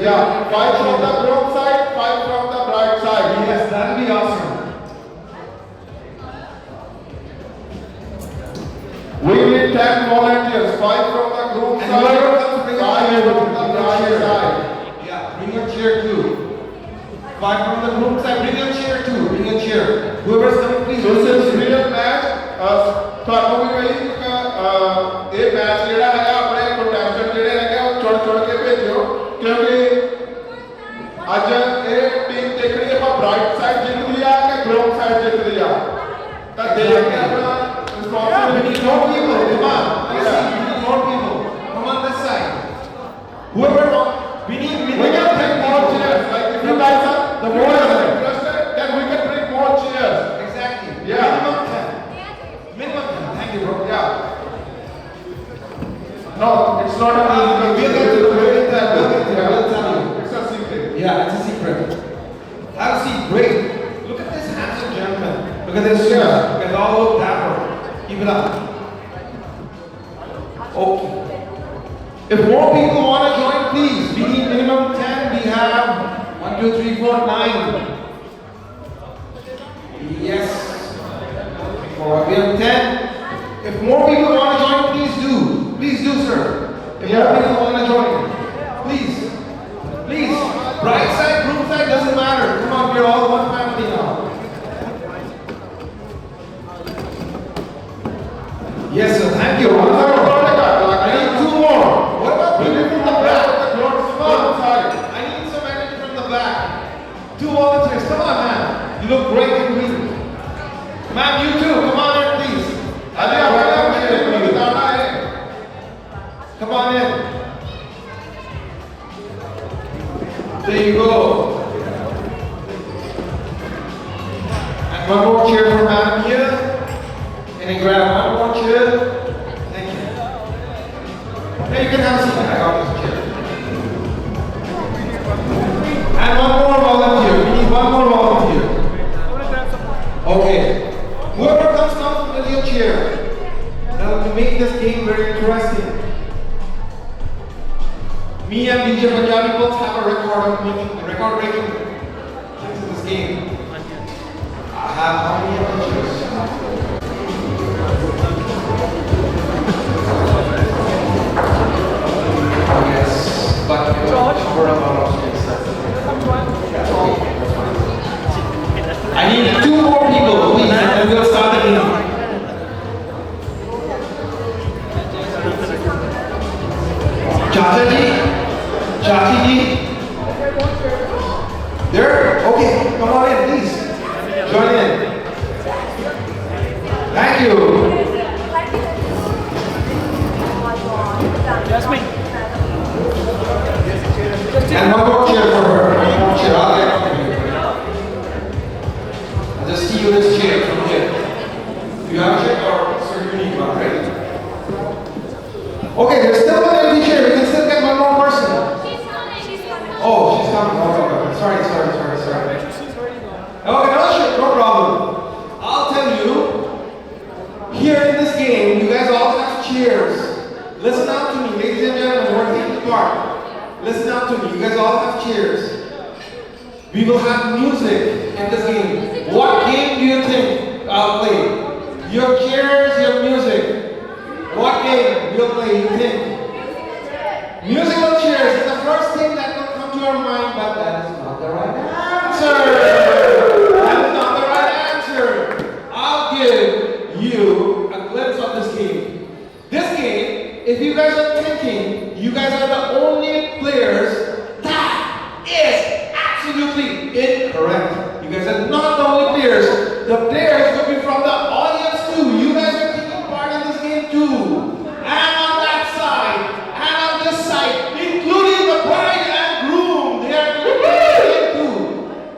Yeah, 5 from the groom side, 5 from the bride side. Yes, that'll be awesome. We need 10 volunteers, 5 from the groom And side, whoever comes, bring a 5 chair. from the bride side. Yeah, bring your chair too. 5 from the groom side, bring your chair too. Bring your chair. Whoever's coming, please. This is real match. ਤੁਹਾਨੂੰ ਵੀ ਬਈ ਇਹ match ਜਿਹੜਾ ਹੈਗਾ ਆਪਣੇ contestant ਜਿਹੜੇ ਹੈਗੇ ਉਹ ਚੁਣ ਕੇ ਭੇਜਿਓ ਕਿਉਂਕਿ ਅੱਜ ਇਹ ਟੀਮ ਦੇਖਣੀ ਹੈ ਆਪਾਂ ਬ੍ਰਾਈਟ ਸਾਈਡ ਜਿੱਤਦੀ ਆ ਕਿ ਗਰੂਮ ਸਾਈਡ ਜਿੱਤਦੀ ਆ ਤਾਂ ਦੇਖ ਕੇ ਆਪਣਾ We need more people. Come on. Let's see. We need more people. Come on this side. Whoever wants. We can bring more chairs. Like if you guys are the more interested, then we can bring more chairs. Exactly. Yeah. Minimum 10. Minimum 10. Thank you, bro. Yeah. No, it's not a musical. We'll tell you. It's a secret. Yeah, it's a secret. Have a seat. Great. Look at this handsome gentleman. Look at this chair. Look at all look dapper. Keep it up. Okay. If more people want to join, please. We need minimum 10. We have 1, 2, 3, 4, 9. Yes. We have 10. If more people want to join, please do. Please do, sir. If more people want to join, please. Please. Bright side, groom side, doesn't matter. Come on, we're all one family now. Yes, sir. Thank you. I need 2 more. What about people from the back? I need some energy from the back. 2 volunteers. Come on, man. You look great in green. Ma'am, you too. Come on in, please. Come on in. There you go. And one more chair for Madam here. Can you grab one more chair? Thank you. Now you can have a seat. I got this chair. And one more volunteer. We need one more volunteer. Okay. Whoever comes with your chair. That will make this game very interesting. Me and DJ Punjabi both have a record-breaking things in this game. I have how many other chairs? Yes, but for amount of space. I need 2 more people, please, and then we'll start the game. Chacha ji, Chachi ji, there. Okay, come on in, please. Join in. Thank you. Jasmine. And one more chair for her. One more chair. I'll get up here. I'll just see you this chair from here. You have a chair or sir, you need one, right? Okay, there's still one empty chair. We can still get one more person. Oh, she's coming. Okay. Sorry. Okay, no problem. I'll tell you. Here in this game, you guys all have chairs. Listen out to me, ladies and gentlemen, we're taking part. Listen out to me, you guys all have chairs. We will have music in this game. What game do you think I'll play? Your chairs, your music. What game we'll play, you think? Musical chairs is the first thing that will come to your mind, but that is not the right answer. That is not the right answer. I'll give you a glimpse of this game. This game, if you guys are thinking, you guys are the only players, that is absolutely incorrect. You guys are not the only players. The players will be from the audience too. You guys are taking part in this game too. And on that side, and on this side, including the bride and groom, they are in the game too.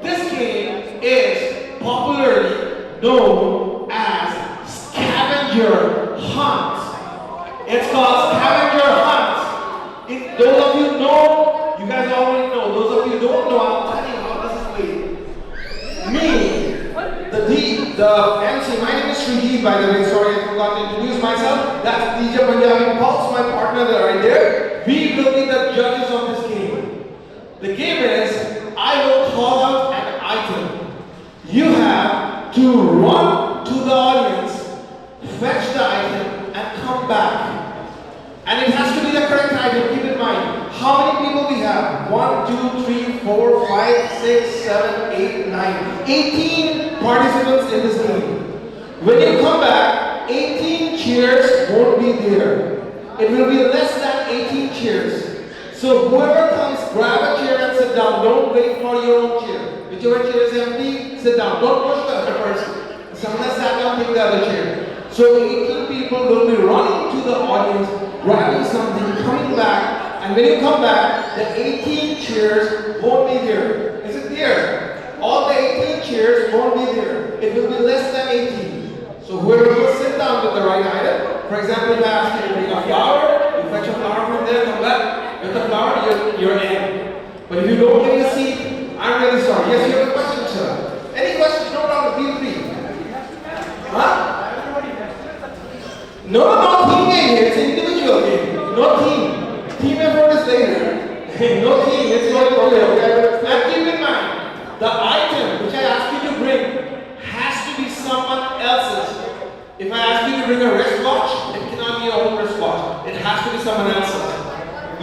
This game is popularly known as Scavenger Hunt. It's called Scavenger Hunt. If those of you know, you guys already know. Those of you who don't know, I'll tell you how this is played. Me, the MC, my name is Srinjeev, by the way. Sorry, I forgot to introduce myself. That's DJ Punjabi Pulse, my partner right there. We will be the judges of this game. The game is, I will call out an item. You have to run to the audience, fetch the item, and come back. And it has to be the correct item, keep in mind. How many people we have? 1, 2, 3, 4, 5, 6, 7, 8, 9. 18 participants in this game. When you come back, 18 chairs won't be there. It will be less than 18 chairs. So whoever comes, grab a chair and sit down. Don't wait for your own chair. Whichever chair is empty, sit down. Don't push the other person. Someone has sat down, take the other chair. So 18 people will be running to the audience, grabbing something, coming back, and when you come back, the 18 chairs won't be there. Is it clear? All the 18 chairs won't be there. It will be less than 18. So whoever will sit down with the right item, for example, if I ask you to bring a flower, you fetch a flower from there, come back, with the flower, you're in. But if you don't bring a seat, I'm really sorry. Yes, you have a question, sir. Any questions? No problem, feel free. Huh? No team game here, it's an individual game. No team. Team effort is later. No team, it's not okay. And keep in mind, the item which I ask you to bring has to be someone else's. If I ask you to bring a wristwatch, it cannot be your own wristwatch. It has to be someone else's.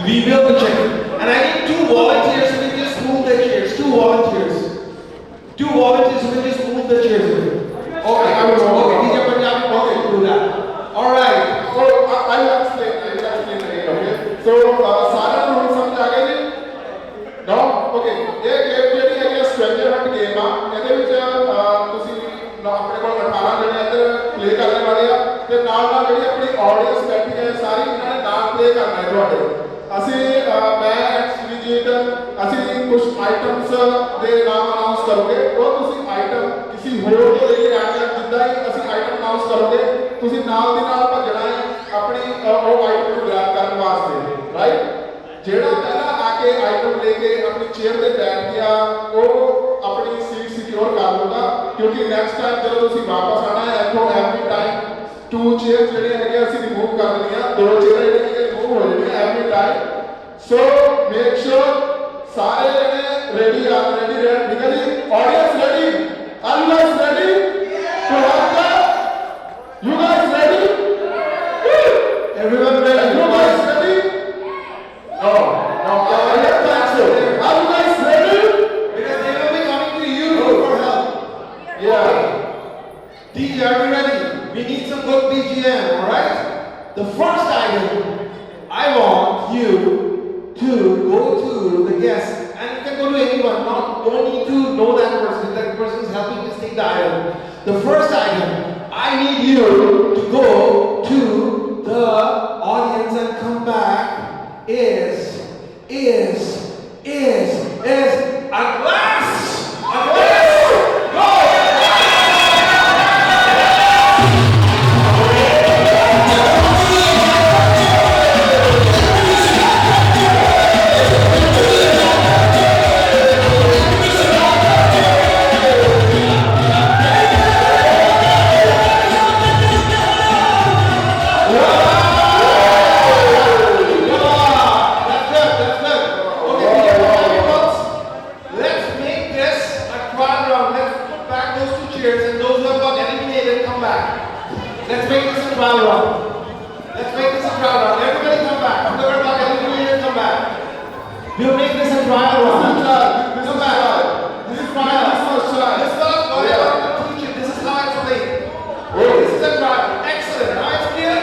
We will check it. And I need 2 volunteers who can just move the chairs. 2 volunteers. 2 volunteers who can just move the chairs. Okay, I will go. Okay, DJ Punjabi, okay, do that. Alright. So I will explain again, okay? So सारे rule समझ आ गए जी? No? Okay. ये game ਜਿਹੜੀ ਹੈਗੀ ਆ Scavenger ਹਟ game ਆ ਇਹਦੇ ਵਿੱਚ ਤੁਸੀਂ ਆਪਣੇ ਕੋਲ 18 ਜਣੇ ਇੱਧਰ ਪਲੇ ਕਰਨ ਵਾਲੇ ਆ ਤੇ ਨਾਲ ਜਿਹੜੀ ਆਪਣੀ ਆਡੀਅנס ਬੈਠੀ ਹੈ ਸਾਰੀ ਇਹਨਾਂ ਨੇ ਨਾਲ ਪਲੇ ਕਰਨਾ ਹੈ ਤੁਹਾਡੇ ਅਸੀਂ ਮੈਂ ਐਕਸਪੀਰੀਜੀਟ ਅਸੀਂ ਕੁਝ ਆਈਟਮਸ ਦੇ ਨਾਮ ਅਨਾਉਂਸ ਕਰੋਗੇ ਉਹ ਤੁਸੀਂ ਆਈਟਮ ਕਿਸੇ ਹੋਰ ਤੋਂ ਲੈ ਕੇ ਆਣਾ ਜਿੱਦਾਂ ਹੀ ਅਸੀਂ ਆਈਟਮ ਅਨਾਉਂਸ ਕਰੋਗੇ ਤੁਸੀਂ ਨਾਲ ਦੀ ਨਾਲ ਭੱਜਣਾ ਹੈ ਆਪਣੀ ਉਹ ਆਈਟਮ ਨੂੰ ਗ੍ਰੈਬ ਕਰਨ ਵਾਸਤੇ ਰਾਈਟ ਜਿਹੜਾ ਪਹਿਲਾਂ ਆ ਕੇ ਆਈਟਮ ਲੈ ਕੇ ਆਪਣੀ ਚੇਅਰ ਤੇ ਬੈਠ ਗਿਆ ਉਹ ਆਪਣੀ ਸੀਟ ਸਿਕਿਉਰ ਕਰ ਲੂਗਾ ਕਿਉਂਕਿ ਨੈਕਸਟ ਟਾਈਮ ਜਦੋਂ ਤੁਸੀਂ ਵਾਪਸ ਆਣਾ ਹੈ ਇੱਥੋਂ ਐਵਰੀ ਟਾਈਮ 2 ਚੇਅਰਸ ਜਿਹੜੀਆਂ ਹੈਗੀਆਂ ਅਸੀਂ ਰਿਮੂਵ ਕਰ ਦੇਣੀਆਂ 2 ਚੇਅਰ ਜਿਹੜੀਆਂ ਰਿਮੂਵ ਹੋ ਜਾਣੀਆਂ every time so make sure ਸਾਰੇ ਜਣੇ ਰੈਡੀ ਆ ਰੈਡੀ ਠੀਕ ਹੈ ਜੀ audience ready are you guys ready to have the you guys ready everyone ready you guys ready no I don't think so are you guys ready Because they will be coming to you for help. yeah DJ, are you ready? We need some good BGM, alright? The first item, I want you to go to the guest, and you can go to anyone, don't need to know that person. If that person is helping, just take the item. The first item, I need you to go to the audience and come back is a glass! A glass! Go! Let's make this a trial run. Let's make this a trial run. Everybody come back. Whoever got eliminated, come back. We'll make this a trial run. Come back. This is trial. This is not teach it. This is how I explain. This is a trial. Excellent. Now it's clear?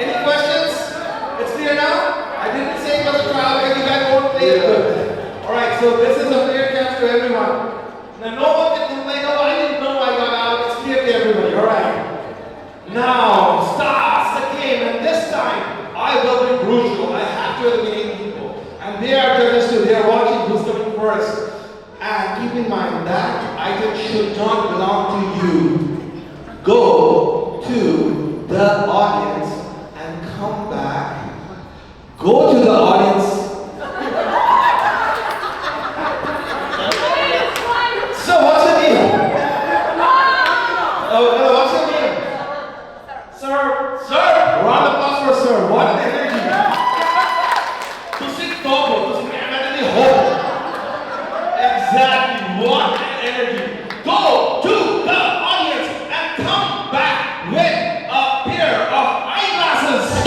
Any questions? It's clear now? I didn't say it was a trial because you guys won't play it good. Alright, so this is a fair chance to everyone. Now no one can complain, oh I didn't know I got out. It's clear to everybody, alright? Now starts the game, and this time I will be brutal. I have to eliminate people, and they are judges too. They are watching who's coming first. And keep in mind that item should not belong to you. Go to the audience and come back. Go to the audience. So what's the deal? Oh, what's the deal? Sir, round of applause for sir. What an energy. ਤੁਸੀਂ top ਹੋ, ਤੁਸੀਂ madam ਦੇ ਹੋ। and what an energy. Go to the audience and come back with a pair of eyeglasses.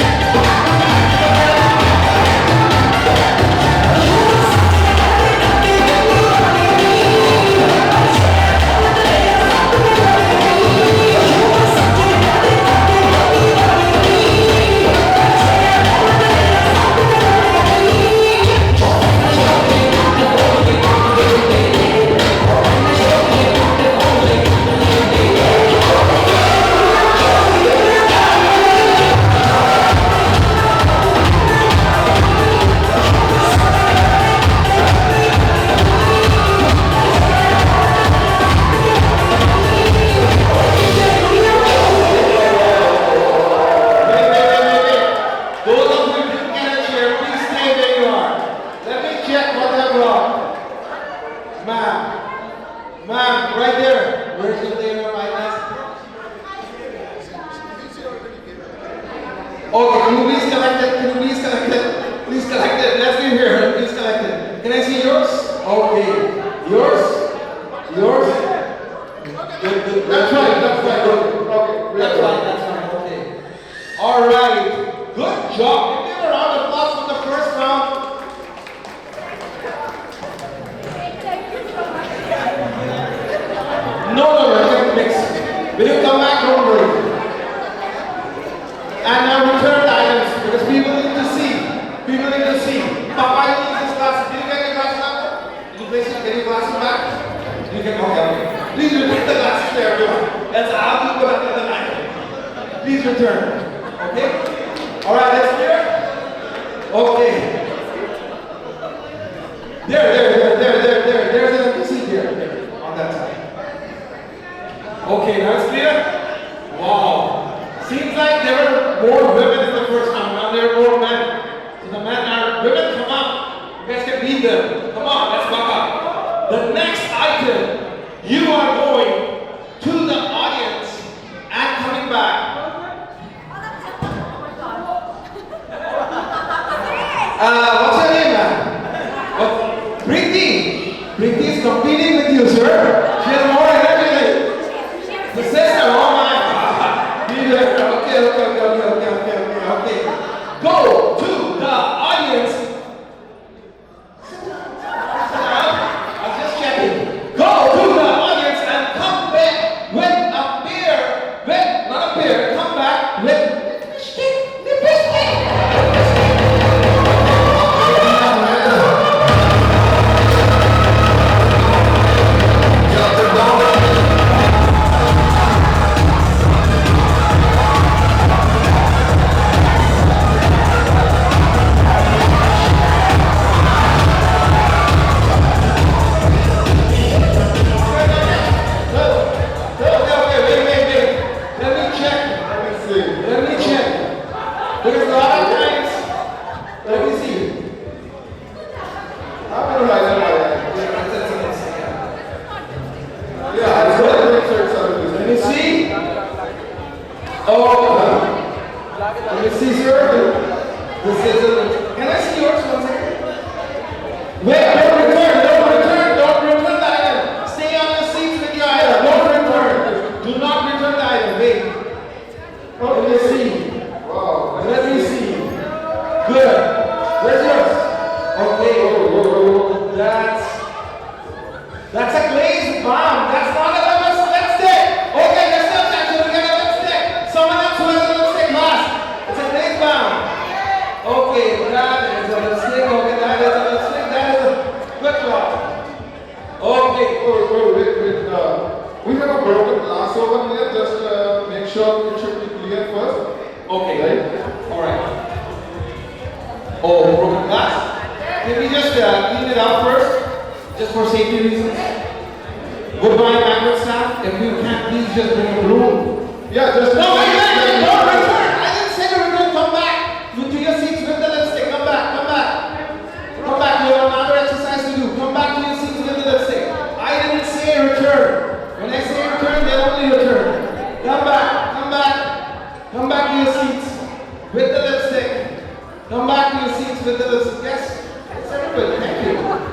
Ma'am, right there. Where's the thing of my eyeglass? Okay, can you please collect it? Can you please collect it? Please collect it. Let's be here. Please collect it. Can I see yours? Okay. Yours? Yours? Good. That's right. That's right. Okay. That's fine. That's fine. Okay. All right. Good job. Give me a round of applause for the first round. No, I can't mix. When you come back, don't worry. And now return the items because people need to see. People need to see. Papa, you need his glasses. Did you get your glasses out? Did you please get your glasses back? You can okay. Please return the glasses to everyone. That's how you go after the night. Please return. Okay? Alright, that's clear? Okay. There's an empty seat here. On that side. Okay, now it's clear? Wow. Seems like there were more women in the first round. Now there are more men. So the men are women, come on. You guys can beat them. Come on, let's back up. The next item, you are going to the audience and coming back. What's your name, man? What? Preeti. Preeti is competing with you, sir. She has more energy. The sister, oh my. Be there. Okay. Go to the audience. I was just checking. Go to the audience and come back with a pair. Not a pair. Come back with lipstick.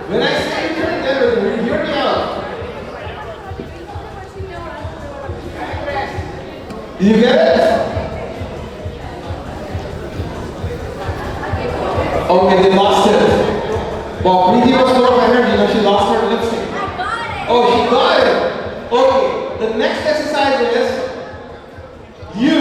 When I say return, then hear me out. You get it? Okay, they lost it. Well, Preeti was full of energy, but she lost her lipstick. Oh, she got it. Okay, the next exercise is you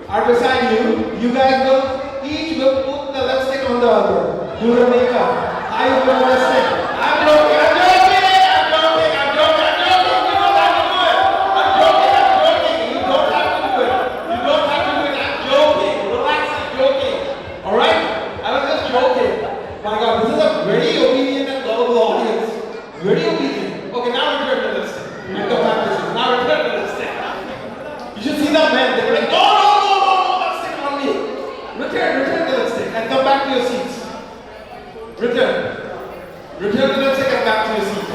are beside you. You guys will each will put the lipstick on the other. Do the makeup. I will put the lipstick. I'm joking. I'm joking. I'm joking. I'm joking. I'm joking. You don't have to do it. I'm joking. I'm joking. You don't have to do it. You don't have to do it. I'm joking. Relax. I'm joking. All right? I was just joking. My God, this is a very obedient and lovable audience. Very obedient. Okay, now return the lipstick. And come back to this. Now return the lipstick. You should see that man. They're like, no, that's stick on me. Return the lipstick and come back to your seats. Return the lipstick and back to your seat.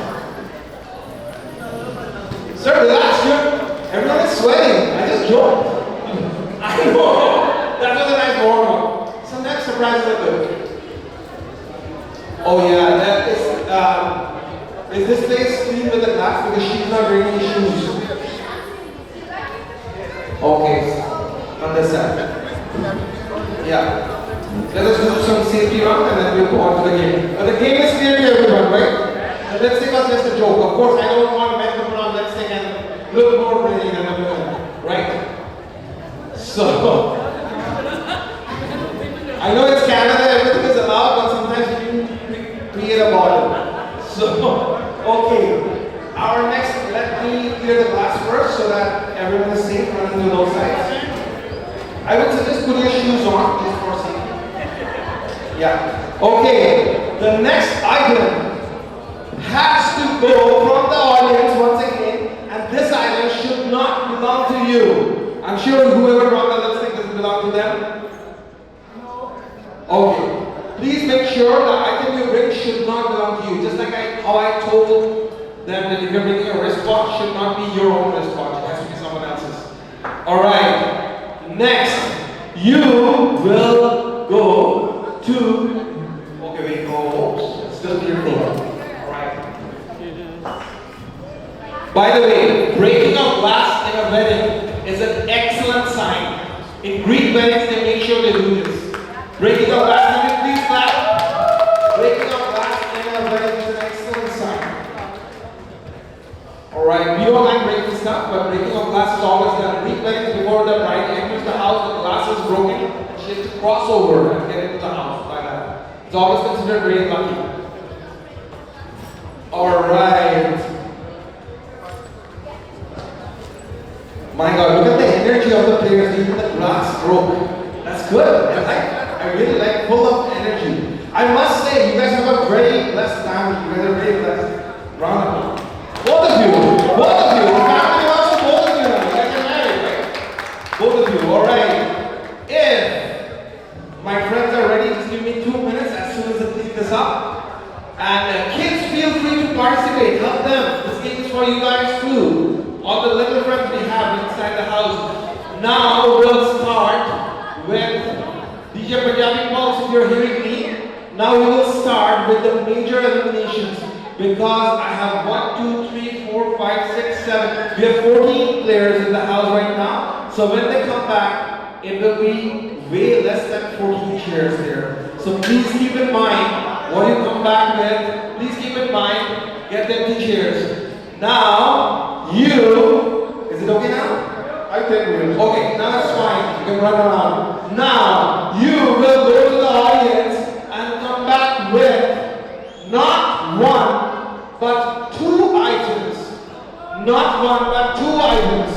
Sir, relax. Everyone is sweating. I just joked. I know. That was a nice warm-up. Sometimes surprises are good. Oh yeah, that is this place clean with the glass because she's not wearing any shoes? Okay, understand. Yeah. Let us do some safety round and then we'll go on to the game. But the game is clear to everyone, right? The lipstick was just a joke. Of course, I don't want men to put on lipstick and look more pretty than a woman, right? So, I know it's Canada, everything is allowed, but sometimes you create a border. So, okay. Our next, let me clear the glass first so that everyone is safe running to those sides. I would suggest put your shoes on just for safety. Yeah. Okay. The next item has to go from the audience once again, and this item should not belong to you. I'm sure whoever brought the lipstick doesn't belong to them. Okay. Please make sure the item you bring should not belong to you. Just like how I told them that if you're bringing a wristwatch, should not be your own wristwatch. It has to be someone else's. Alright. Next, you will go to... Okay, wait. Oh, still beautiful. Alright. By the way, breaking of glass in a wedding is an excellent sign. In Greek weddings, they make sure they do this. Breaking of glass, can you please clap? Breaking of glass in a wedding is an excellent sign. Alright, we don't like breaking stuff, but breaking of glass is always done. Greek weddings, before the bride enters the house, the glass is broken. She has to cross over and get into the house like that. It's always considered very lucky. Alright. My God, look at the energy of the players, even the glass broke. That's good. I really like full of energy. I must say, you guys have a very blessed family. You guys are very blessed. Round of applause. Both of you. The family wants to both of you now. You guys are married, right? Both of you, alright. If my friends are ready, just give me 2 minutes as soon as they clean this up. And kids, feel free to participate. Help them. This game is for you guys too. All the little friends we have inside the house. Now we'll start with DJ Punjabi Pulse, if you're hearing me. Now we will start with the major eliminations because I have 1, 2, 3, 4, 5, 6, 7. We have 14 players in the house right now. So when they come back, it will be way less than 14 chairs there. So please keep in mind what you come back with. Please keep in mind, get the empty chairs. Now, is it okay now? I think we will. Okay, now that's fine. You can run around. Now, you will go to the audience and come back with not one, but 2 items. Not one, but 2 items.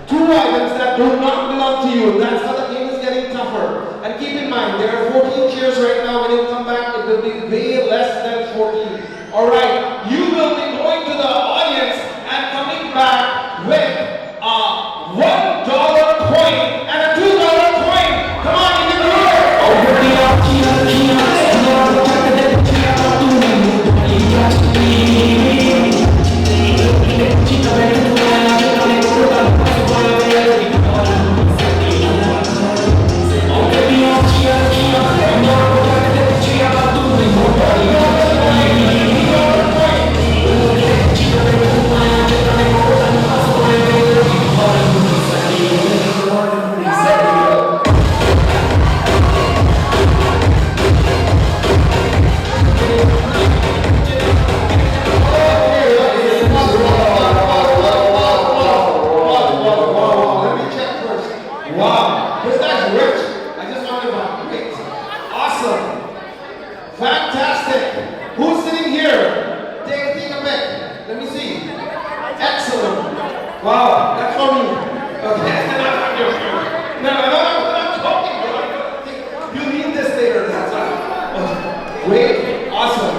2 items that do not belong to you. That's how the game is getting tougher. And keep in mind, there are 14 chairs right now. When you come back, it will be way less than 14. Alright, you will be going to the audience and coming back with a $1 coin and a $2 coin. Come on, you can do it! Wow, that's for me. Okay. I'm joking. No, I'm joking. Bro. You need this later. That's all. Okay. Great. Awesome.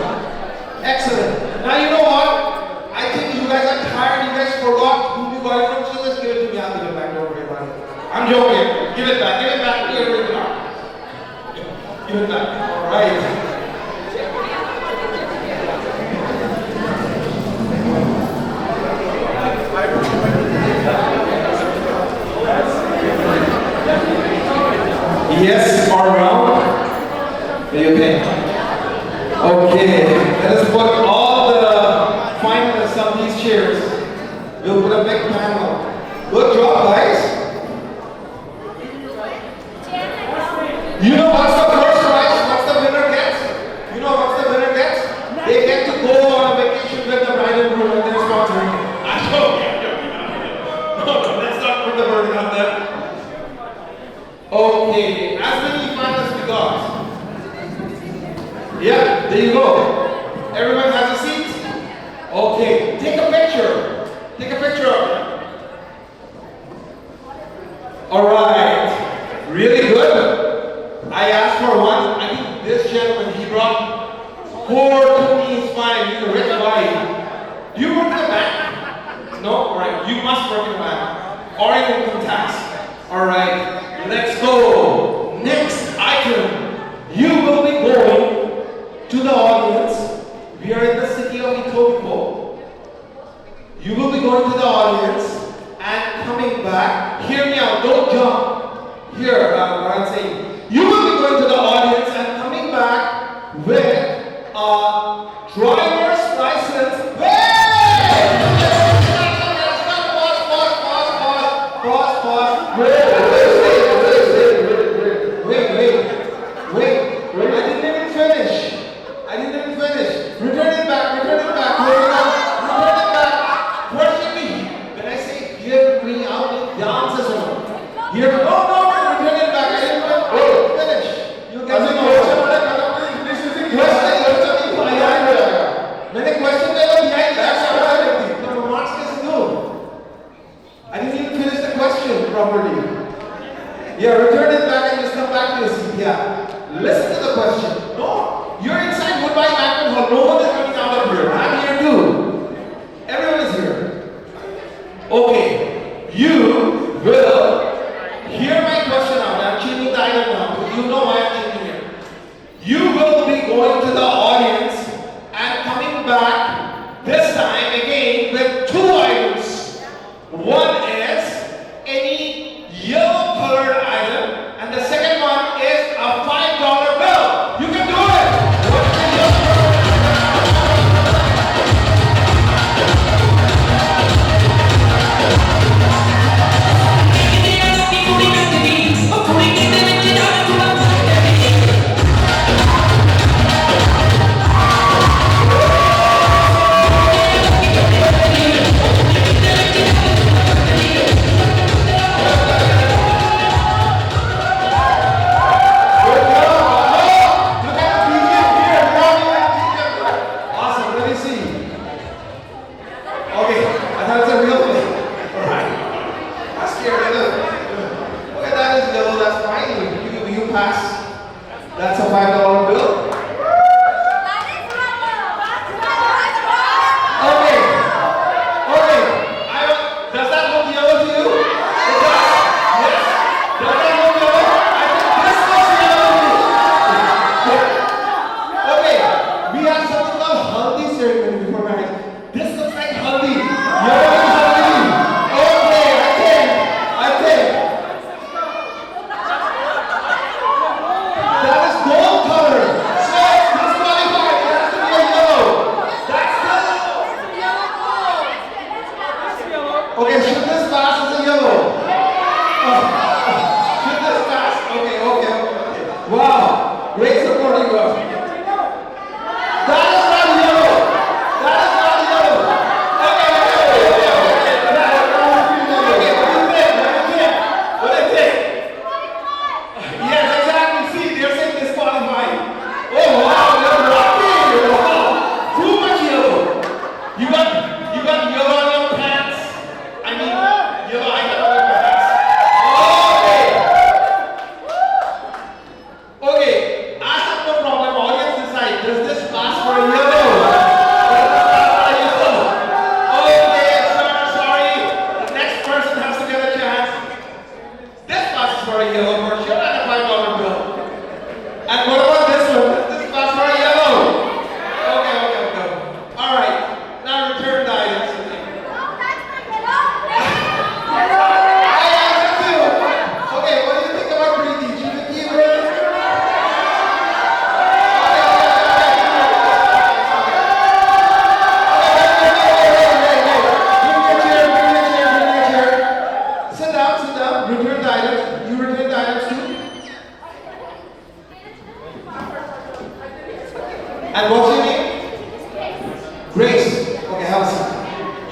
Excellent. Now you know what? I think you guys are tired. You guys forgot who you got it from. So just give it to me. I'll give it back. Don't worry about it. I'm joking. Give it back. Give it back. Give it back. Give it back. All right. Yes, or around? Are you okay? Okay, let us put all the finalists on these chairs. We'll put a big panel. Good job, guys. You know what's the first prize? What's the winner gets? You know what's the winner gets? They get to go on a vacation with the bride and groom and they're sponsoring it. I'm joking. No, let's not put the burden on them. Okay, as many finalists we got? Yeah, there you go. Everyone has a seat? Okay, take a picture. Take a picture of it. Alright, really good. I asked for one. I think this gentleman, he brought 4 to me, is fine. He's a rich guy. Do you work in the bank? No? Alright, you must work in the bank. Or in income tax. Alright. Let's go. Next item. You will be going to the audience. We are in the city of Etobicoke. You will be going to the audience and coming back. Hear me out. Don't jump. Here, what I'm saying. You will be going to the audience and coming back with a driver's license. Pause. Wait. I didn't even finish. Return it back. Return it back. Question me. When I say hear me out, it dances on. Here, no. Return it back. I didn't finish. You guys know मैंने question दिया behind that. No, marks कैसे do? I didn't even finish the question properly. Yeah, return it back and just come back to your seat. Yeah. Listen to the question. No, you're inside Goodbye Banquet Hall. No one is coming out of here. I'm here too. Everyone is here. Okay. You will hear my question out. I'm changing the item now. But you know why I'm changing it. You will be going to the audience and coming back this time again with 2 items. One is any yellow colored item, and the second one is a $5 bill. You can do it. What's the yellow colored That's a $5 bill. Okay. Does that look yellow to you? It does? Yes. Does that look yellow? I think this looks yellow to you. Okay. We have something called haldi ceremony before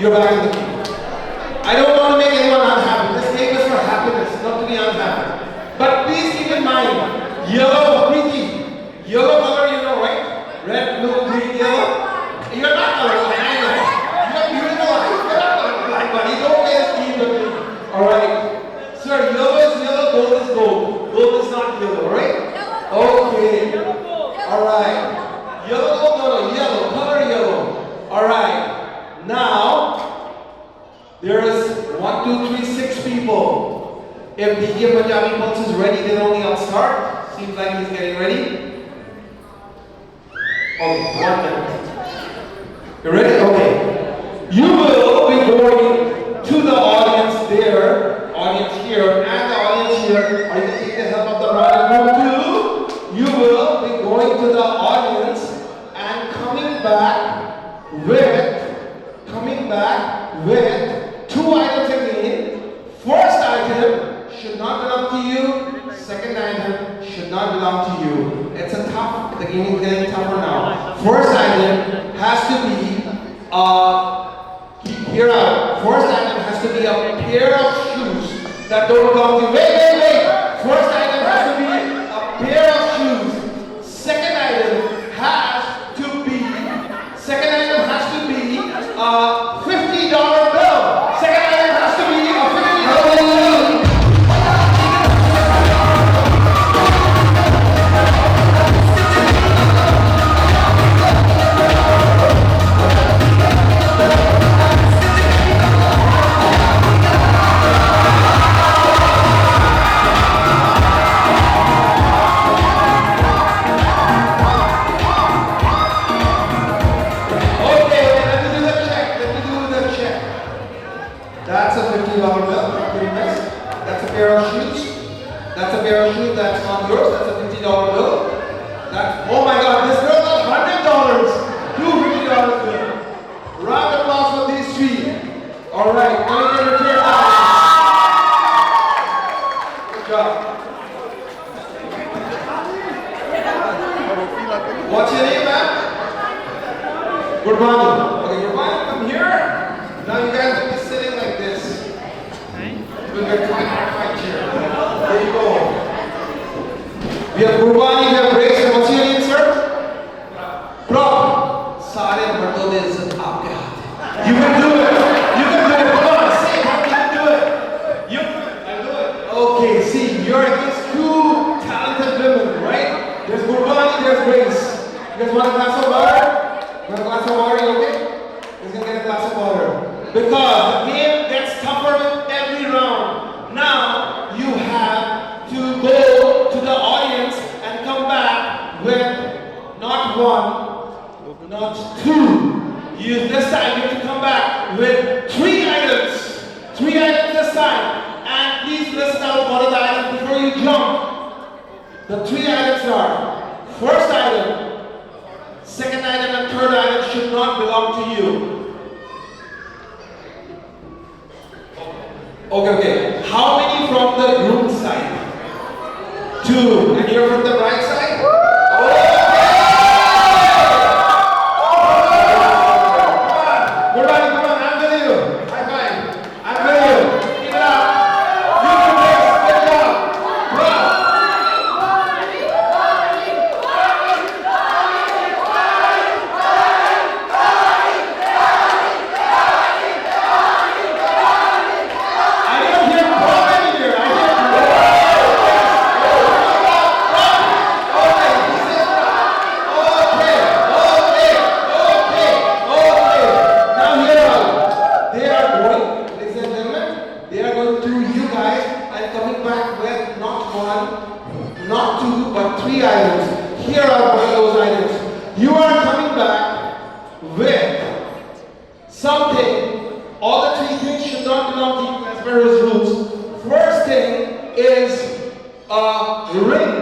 you're back in the game. I don't want to make anyone unhappy. This game is for happiness, not to be unhappy. But please keep in mind, yellow, Preeti, yellow color you know, right? Red, blue, green, yellow. You're not colorblind, I know. You're beautiful eyes. You're not colorblind, buddy. Don't play this game with me. Alright? Sir, yellow is yellow, gold is gold. Gold is not yellow, alright? Okay. Alright. Yellow, gold, no, yellow. Color yellow. Alright. Now, there is 1, 2, 3, 6 people. If DJ Punjabi Pulse is ready, then only I'll start. Seems like he's getting ready. Okay, 1 minute. You ready? Okay. You will be going to the audience there, audience here, and the audience here. Or you can take the help of the bride and groom too. You will be going to the audience and coming back with 2 items again. First item should not belong to you. Second item should not belong to you. It's a tough, the game is getting tougher now. First item has to be, hear out. First item has to be a pair of shoes that don't belong to you. Wait. First item has to be a pair of shoes. Second item has to be a $50 bill. Second item has to be a $50 bill. That's a $50 bill, pretty nice. That's a pair of shoes. That's a pair of shoes that's not yours. That's a $50 bill. That's, oh my God, this girl got $100. Two $50 bill. Round of applause for these 3. All right, now you can return that. Good job. What's your name, man? Good morning. Okay, good morning. Come here. Now you guys will be sitting like this. With your my chair. There you go. We have Gurbani, we have Grace, and what's your name, sir? Prop. Sare mardo de izzat aapke haath. You can do it. You can do it. Come on, say it. You can do it. You can do it. Okay, see, you're against 2 talented women, right? There's Gurbani, there's Grace. You guys want a glass of water? You want a glass of water? You okay? He's gonna get a glass of water. Because the game gets tougher with every round. Now you have to go to the audience and come back with not 1, not 2. This time you have to come back with 3 items. 3 items this time. And please listen out one of the items before you jump. The 3 items are: first item, second item, and third item should not belong to you. Okay. How many from the groom side? 2. And you're from the bride side? Okay! Come on, I'm with you. High five. I'm with you. Keep it up. You can do this. Good job. Bravo. Not 2, but 3 items. Here are one of those items. You are coming back with something. All the 3 things should not belong to you as per his rules. First thing is a ring.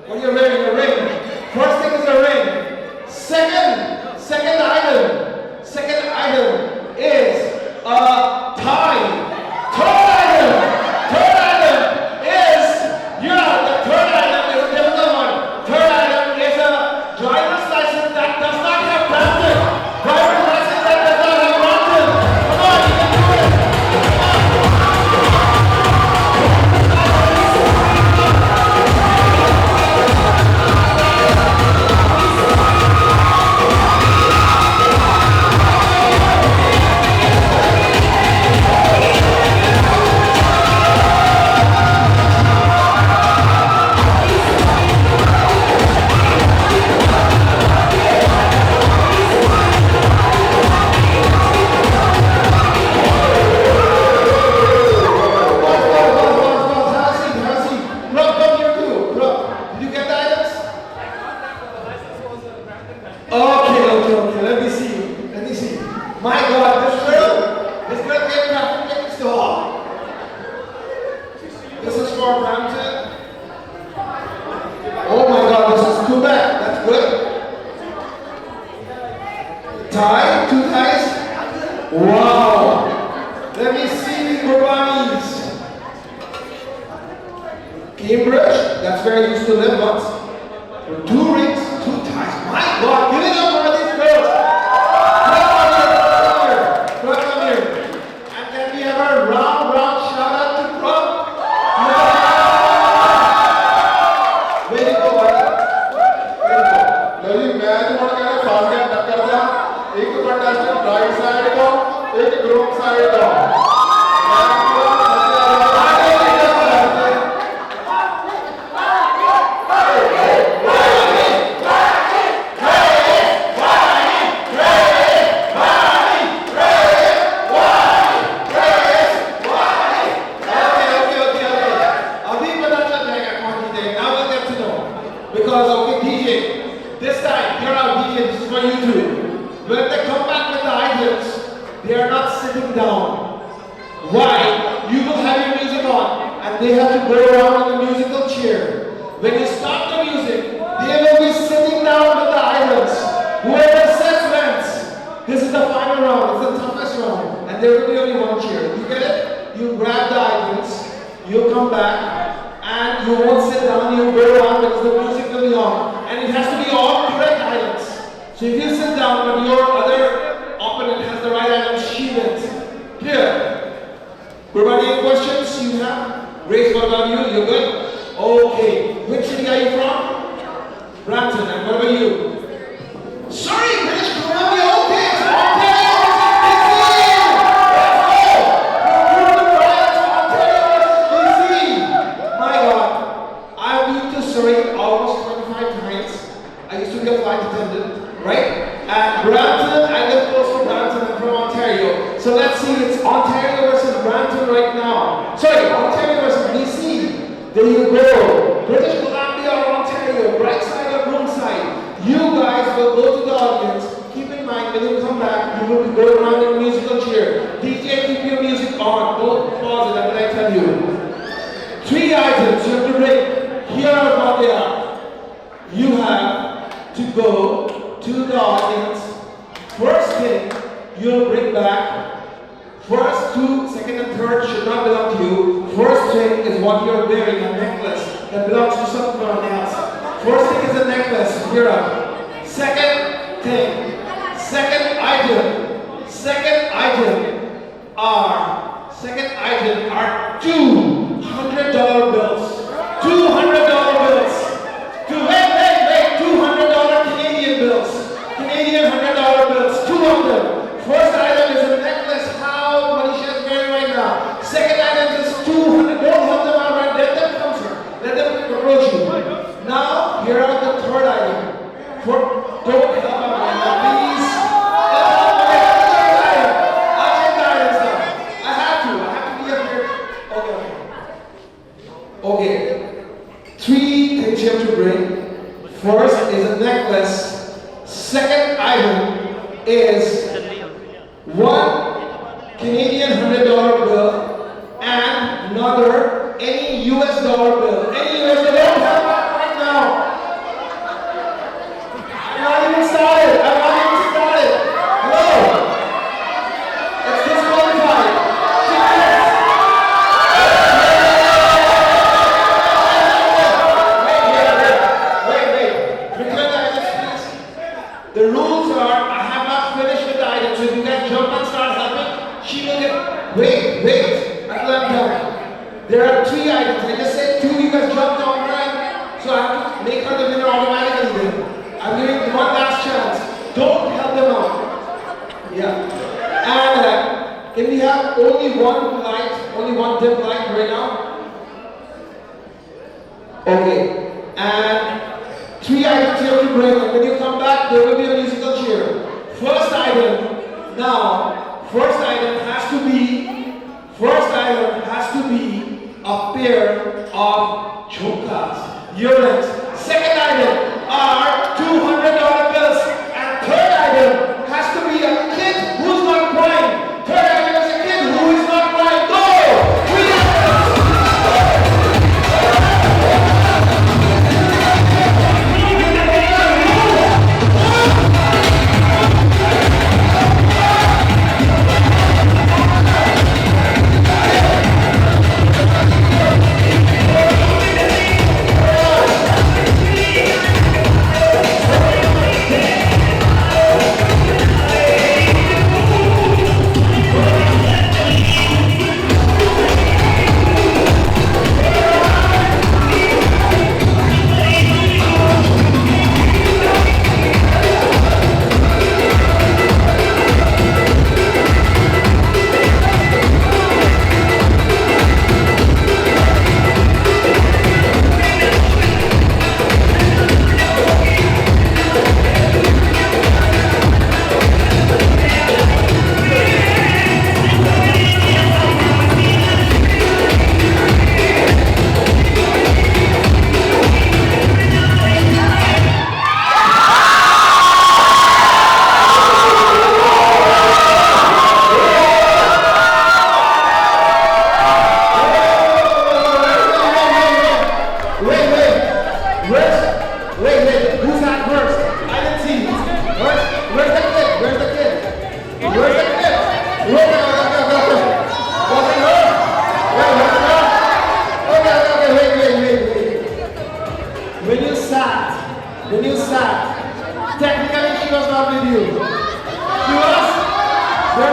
When you're wearing a ring. First thing is a ring. Second item is a tie. Third item is, the third item is a difficult one. Third item is a driver's license that does not have plastic. Driver's license that does not have plastic. My God, this girl gave traffic tickets to all. This is for Brampton. Oh my God, this is too bad. That's good. Tie, 2 ties. Wow. Let me see the Gurbanis. Cambridge, that's where I used to live once. 2 rings, 2 ties. My God, give it up for these girls. Come here. And can we have a round shout out to Prom? Very good, buddy. ਲਓ ਜੀ match ਹੁਣ ਕਹਿੰਦੇ ਫਸ ਗਿਆ ਟੱਕਰ ਦਾ ਇੱਕ contestant right side ਤੋਂ ਇੱਕ ਗਰੁੱਪ ਸਾਈਡ ਤੋਂ Because, okay, DJ, this time, here are DJ, this is for you too. When they come back with the items, they are not sitting down. Why? You will have your music on, and they have to go around in the musical chair. When you start the music, they will be sitting down with the items. Whoever sets wins. This is the final round, it's the toughest round, and there will be only one chair. You get it? You grab the items, you come back, and you won't sit down, you go around because the music will be on. And it has to be all correct items. So if you sit down but your other opponent has the right items, she wins. Clear? Everybody, any questions you have? Grace, what about you? You're good? Okay. Which city are you from? Brampton. And what about you? Sorry, British Columbia. Okay. Almost 25 times. I used to be a flight attendant, right? At Brampton, I live close to Brampton, I'm from Ontario. So let's see, it's Ontario versus Brampton right now. Sorry, Ontario versus BC. There you go. British Columbia or Ontario, right side or wrong side. You guys will go to the audience. Keep in mind, when you come back, you will be going around in a musical chair. DJ, keep your music on. Don't pause it until I tell you. 3 items you have to bring. Here are what they are. You have to go to the audience. First thing you'll bring back. First, 2, second and third should not belong to you. First thing is what you're wearing, a necklace that belongs to someone else. First thing is a necklace. Here up. Second thing. Second item are $200 bills. $200 bills. Wait, $200 Canadian bills. Canadian $100 bills. 2 of them. First item is a necklace, how Manisha is wearing right now. Second item is $200. Don't help them out, right? Let them come, sir. Let them approach you. Now, here are the third item. Don't help them right now, please. I'll take the items now. I have to be up here. Okay. 3 things you have to bring. First is a necklace. Second item is 1 Canadian $100 bill and another any US dollar bill. Any US dollar bill right now. I'm not even started. Hello. It's disqualified. The rules are, I have not finished with the item, so if you guys jump and start helping, she will get, wait, until I'm done. There are 3 items, I just said 2, you guys jumped on right, so I have to make her the winner automatically then. I'm giving them one last chance. Don't help them out. Yeah. And can we have only one dim light right now? Okay. And 3 items you have to bring, and when you come back, there will be a musical chair. First item has to be a pair of chokkas, earrings. Second item are $200 bills, and third item has to be a kid who's not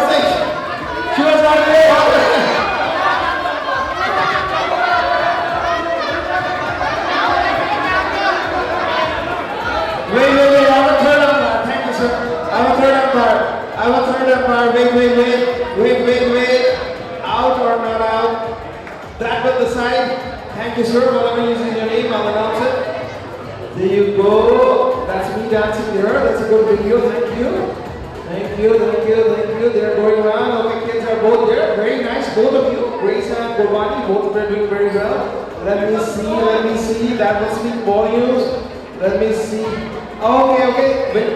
saying she was not there. Wait, I'm a third umpire. Thank you, sir. I'm a third umpire. Wait. Out or not out? That will decide. Thank you, sir. Whatever using your name, I'll announce it. There you go. That's me dancing there. That's a good video. Thank you. They're going around. Okay, kids are both there. Very nice, both of you. Grace and Gopani, both of them doing very well. Let me see. That will speak volumes. Let me see. Okay. Wait. Okay.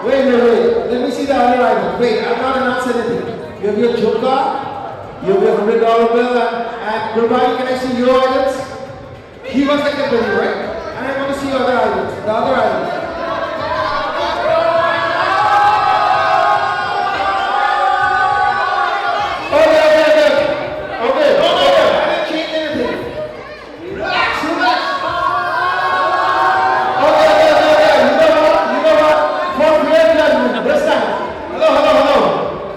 Wait. Let me see the other item. Wait, I've not announced anything. You have your Joka, you have your $100 bill, and Gurbani, can I see your items? He was like a buddy, right? And I want to see your other items. The other items. Okay. No, I didn't change anything. Relax. Okay. You know what? For fair judgment, this time. Hello.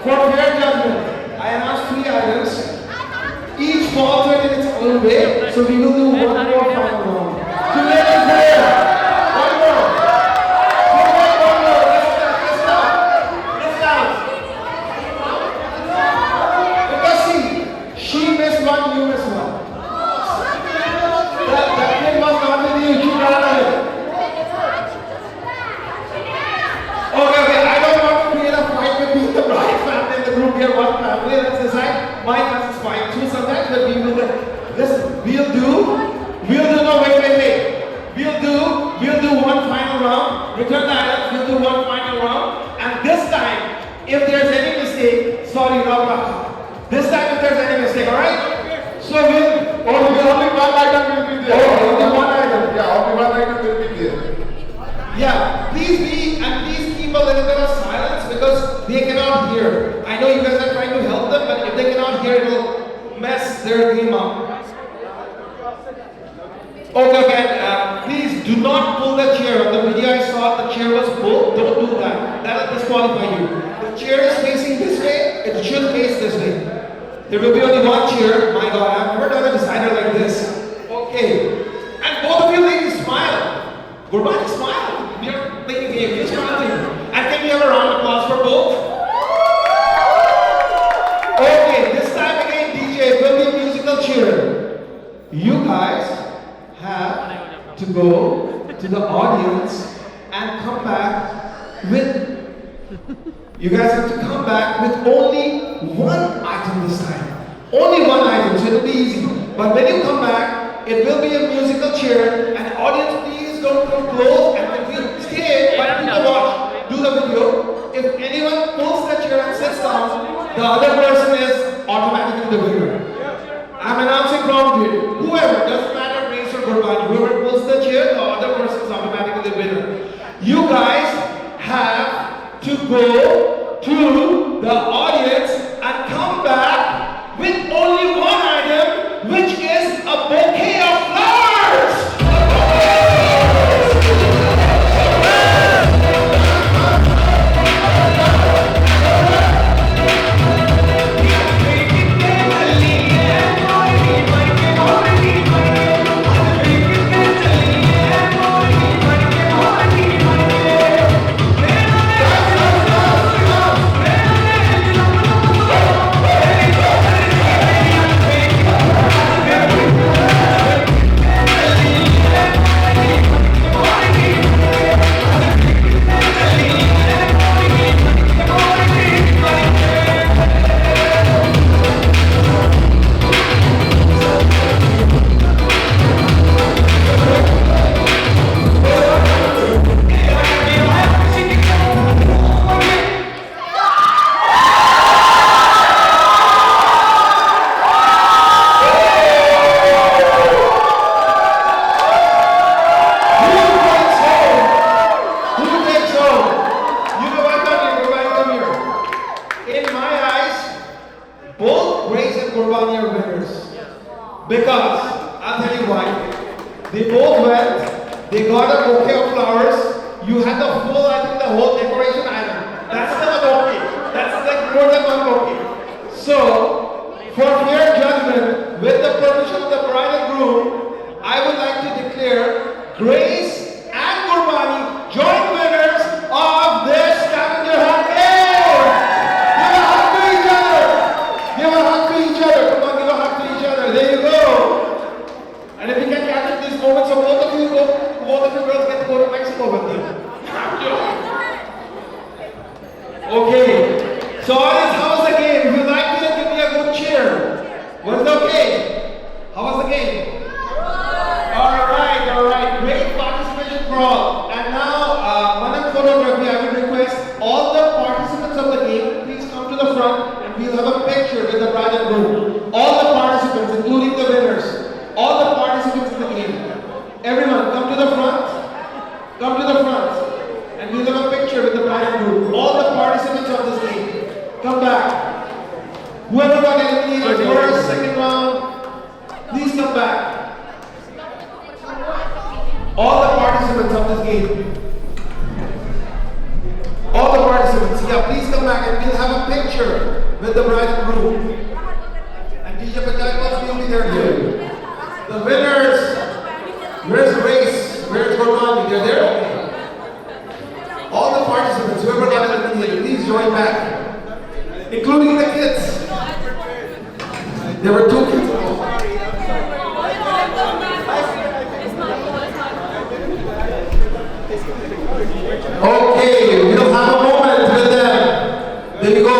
For fair judgment, I announced 3 items. Each faltered in its own way, so we will do one more final round. To make it fair. One more. Listen out. Because see, she missed one, you missed one. That kid was not with you, you ran away. Okay, I don't want to create a fight between the bride family and the group. We are one family, let's decide. My class is fine too sometimes, but we will listen, we'll do one final round, return the items, we'll do one final round, and this time, if there's any mistake, sorry, Rama. This time if there's any mistake, alright? So only one item will be there. Only one item. Yeah, only one item will be there. Yeah, please keep a little bit of silence because they cannot hear. I know you guys are trying to help them, but if they cannot hear, it will mess their game up. Okay, please do not pull the chair. On the video I saw the chair was pulled. Don't do that. That will disqualify you. The chair is facing this way. It should face this way. There will be only one chair. My God, I've never done a decider like this. Okay, and both of you ladies smile. Gurbani, smile. We are playing a game. You smile too. And can we have a round of applause for both? Okay, this time again, DJ, it will be a musical chair. You guys have to go to the audience and come back with. You guys have to come back with only one item this time. Only one item, so it'll be easy. But when you come back, it will be a musical chair. And audience, please don't come close. And when we stay, but people watch, do the video. If anyone pulls the chair and sits down, the other person is automatically the winner. I'm announcing from whoever, doesn't matter race or Gurbani, whoever pulls the chair, the other person is automatically the winner. You guys have to go to the audience and come back with only one item, which is a bouquet of flowers! Because I'll tell you why. They both went, they got a bouquet of flowers. You had the full, I think the whole decoration item. That's still a bouquet. That's like more than one bouquet. So, for fair judgment, with the permission of the bride and groom, I would like to declare Grace and Gurbani joint winners of this scavenger hunt game. Give a hug to each other. Give a hug to each other. Come on, give a hug to each other. There you go. And if you can capture these moments, so both of you girls get to go to Mexico with me. Okay. So audience, how was the game? If you like it, give me a good cheer. Was it okay? How was the game? Alright. Great participation for all. And now, Manan photography, I would request all the participants of the game, please come to the front and we'll have a picture with the bride and groom. All the participants, including the winners. All the participants in the game. Everyone, come to the front. Come to the front. And we'll have a picture with the bride and groom. All the participants of this game. Come back. Whoever got eliminated first, second round, please come back. All the participants of this game. All the participants, yeah, please come back and we'll have a picture with the bride and groom. And DJ Pajaikos will be there too. The winners, where's Grace? Where's Gormani? They're there? Okay. All the participants, whoever got eliminated, please join back. Including the kids. There were 2 kids. Okay, we'll have a moment with them. There you go.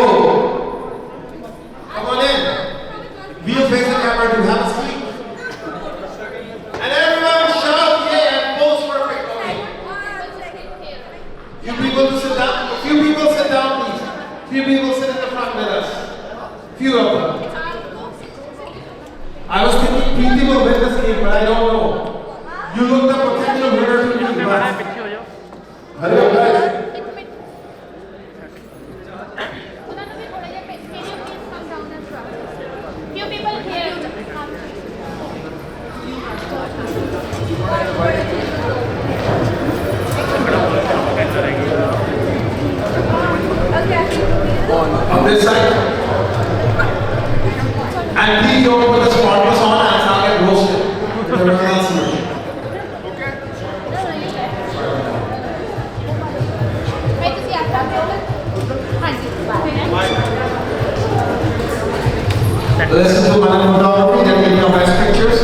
Come on in. We'll face the camera to have a seat. And everyone shout yeah and pose perfect. Okay. Few people to sit down. Few people sit down, please. Few people sit in the front with us. Few of them. I was thinking 3 people win this game, but I don't know. You look the potential winner to me, but hurry up, guys. Few people here. On this side. And please don't put the sparkles on and I'll get roasted. With everyone else here. Listen to Manan photography, they're getting your best pictures.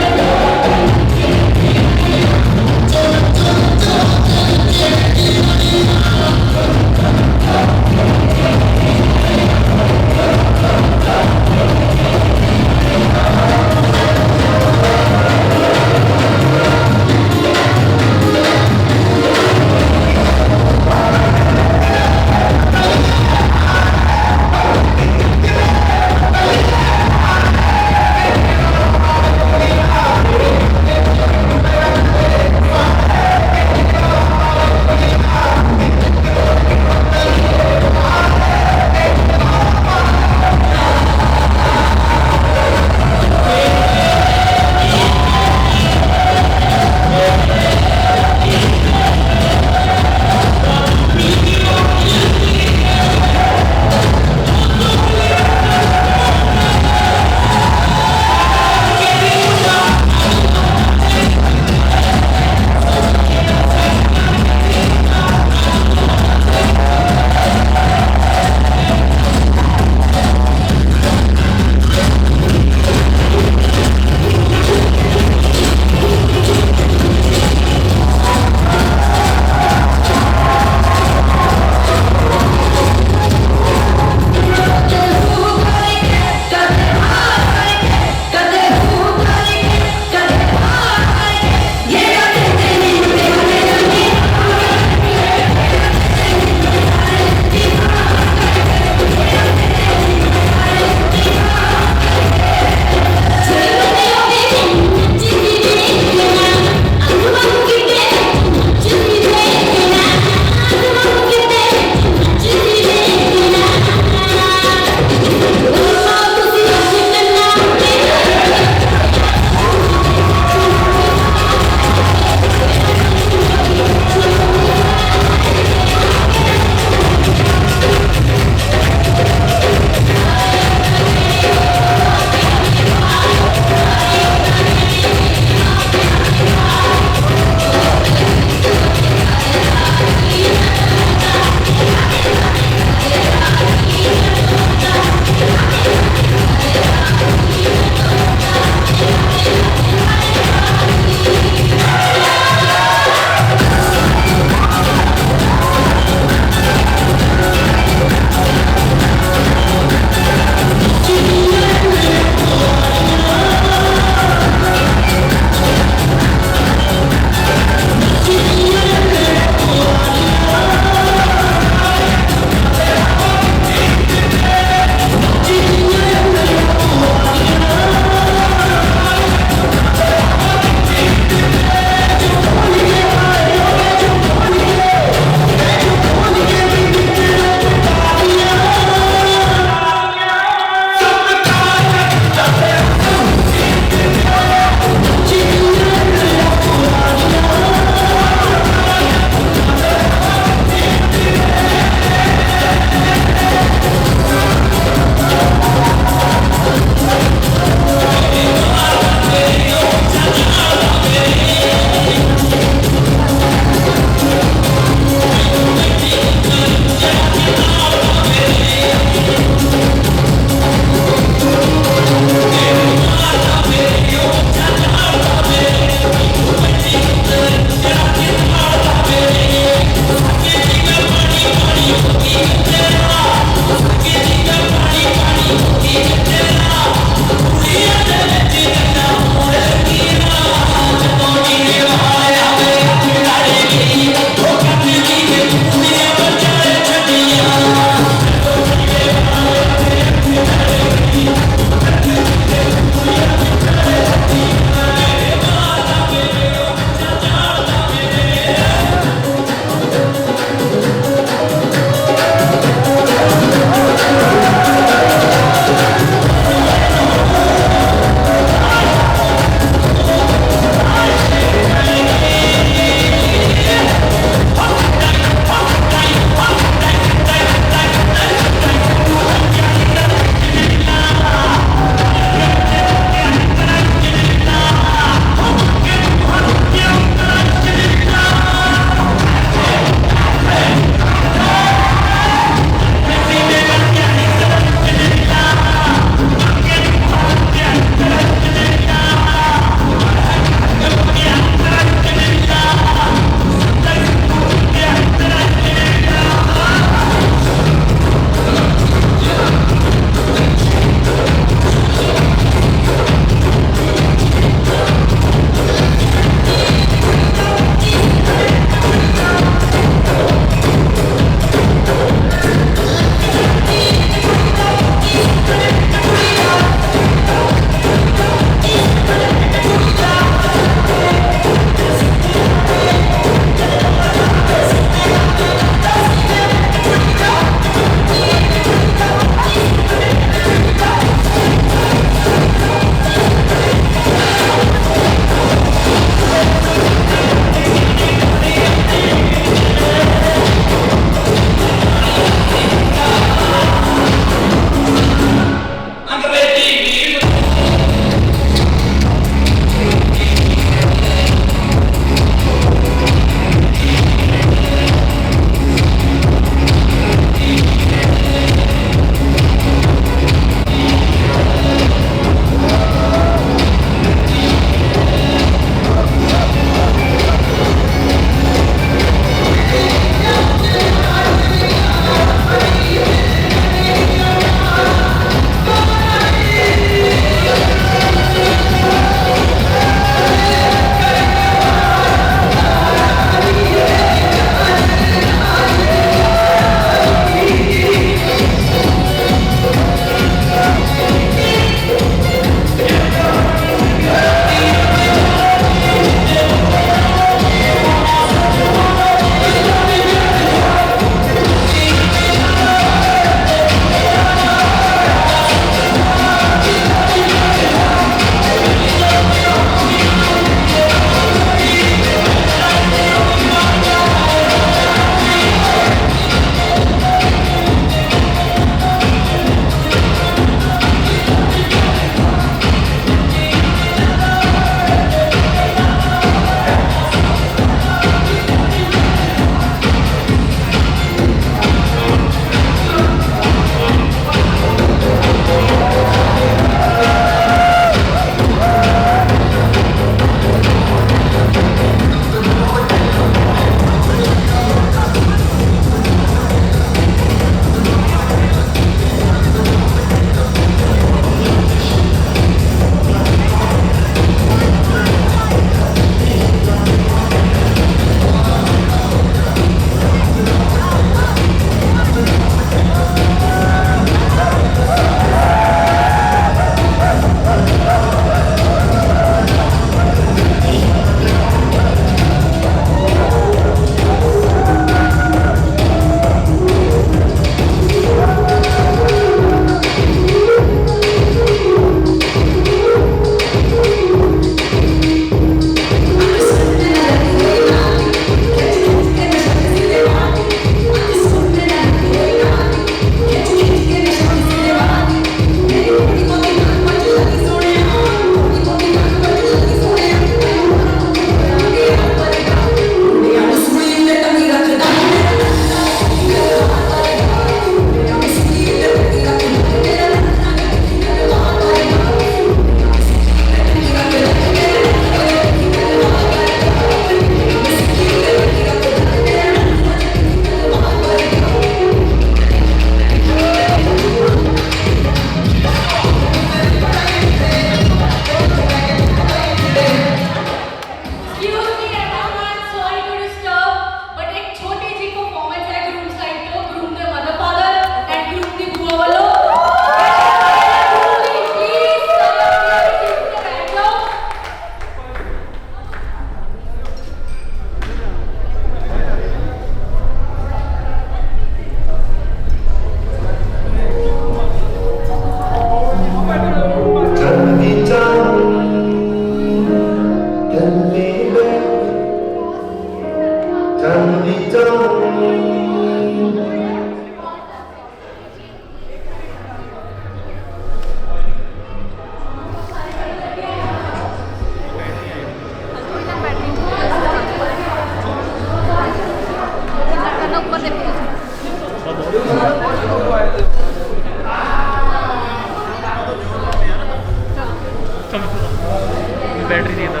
Battery नहीं था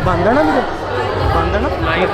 बांधना मुझे बांधना live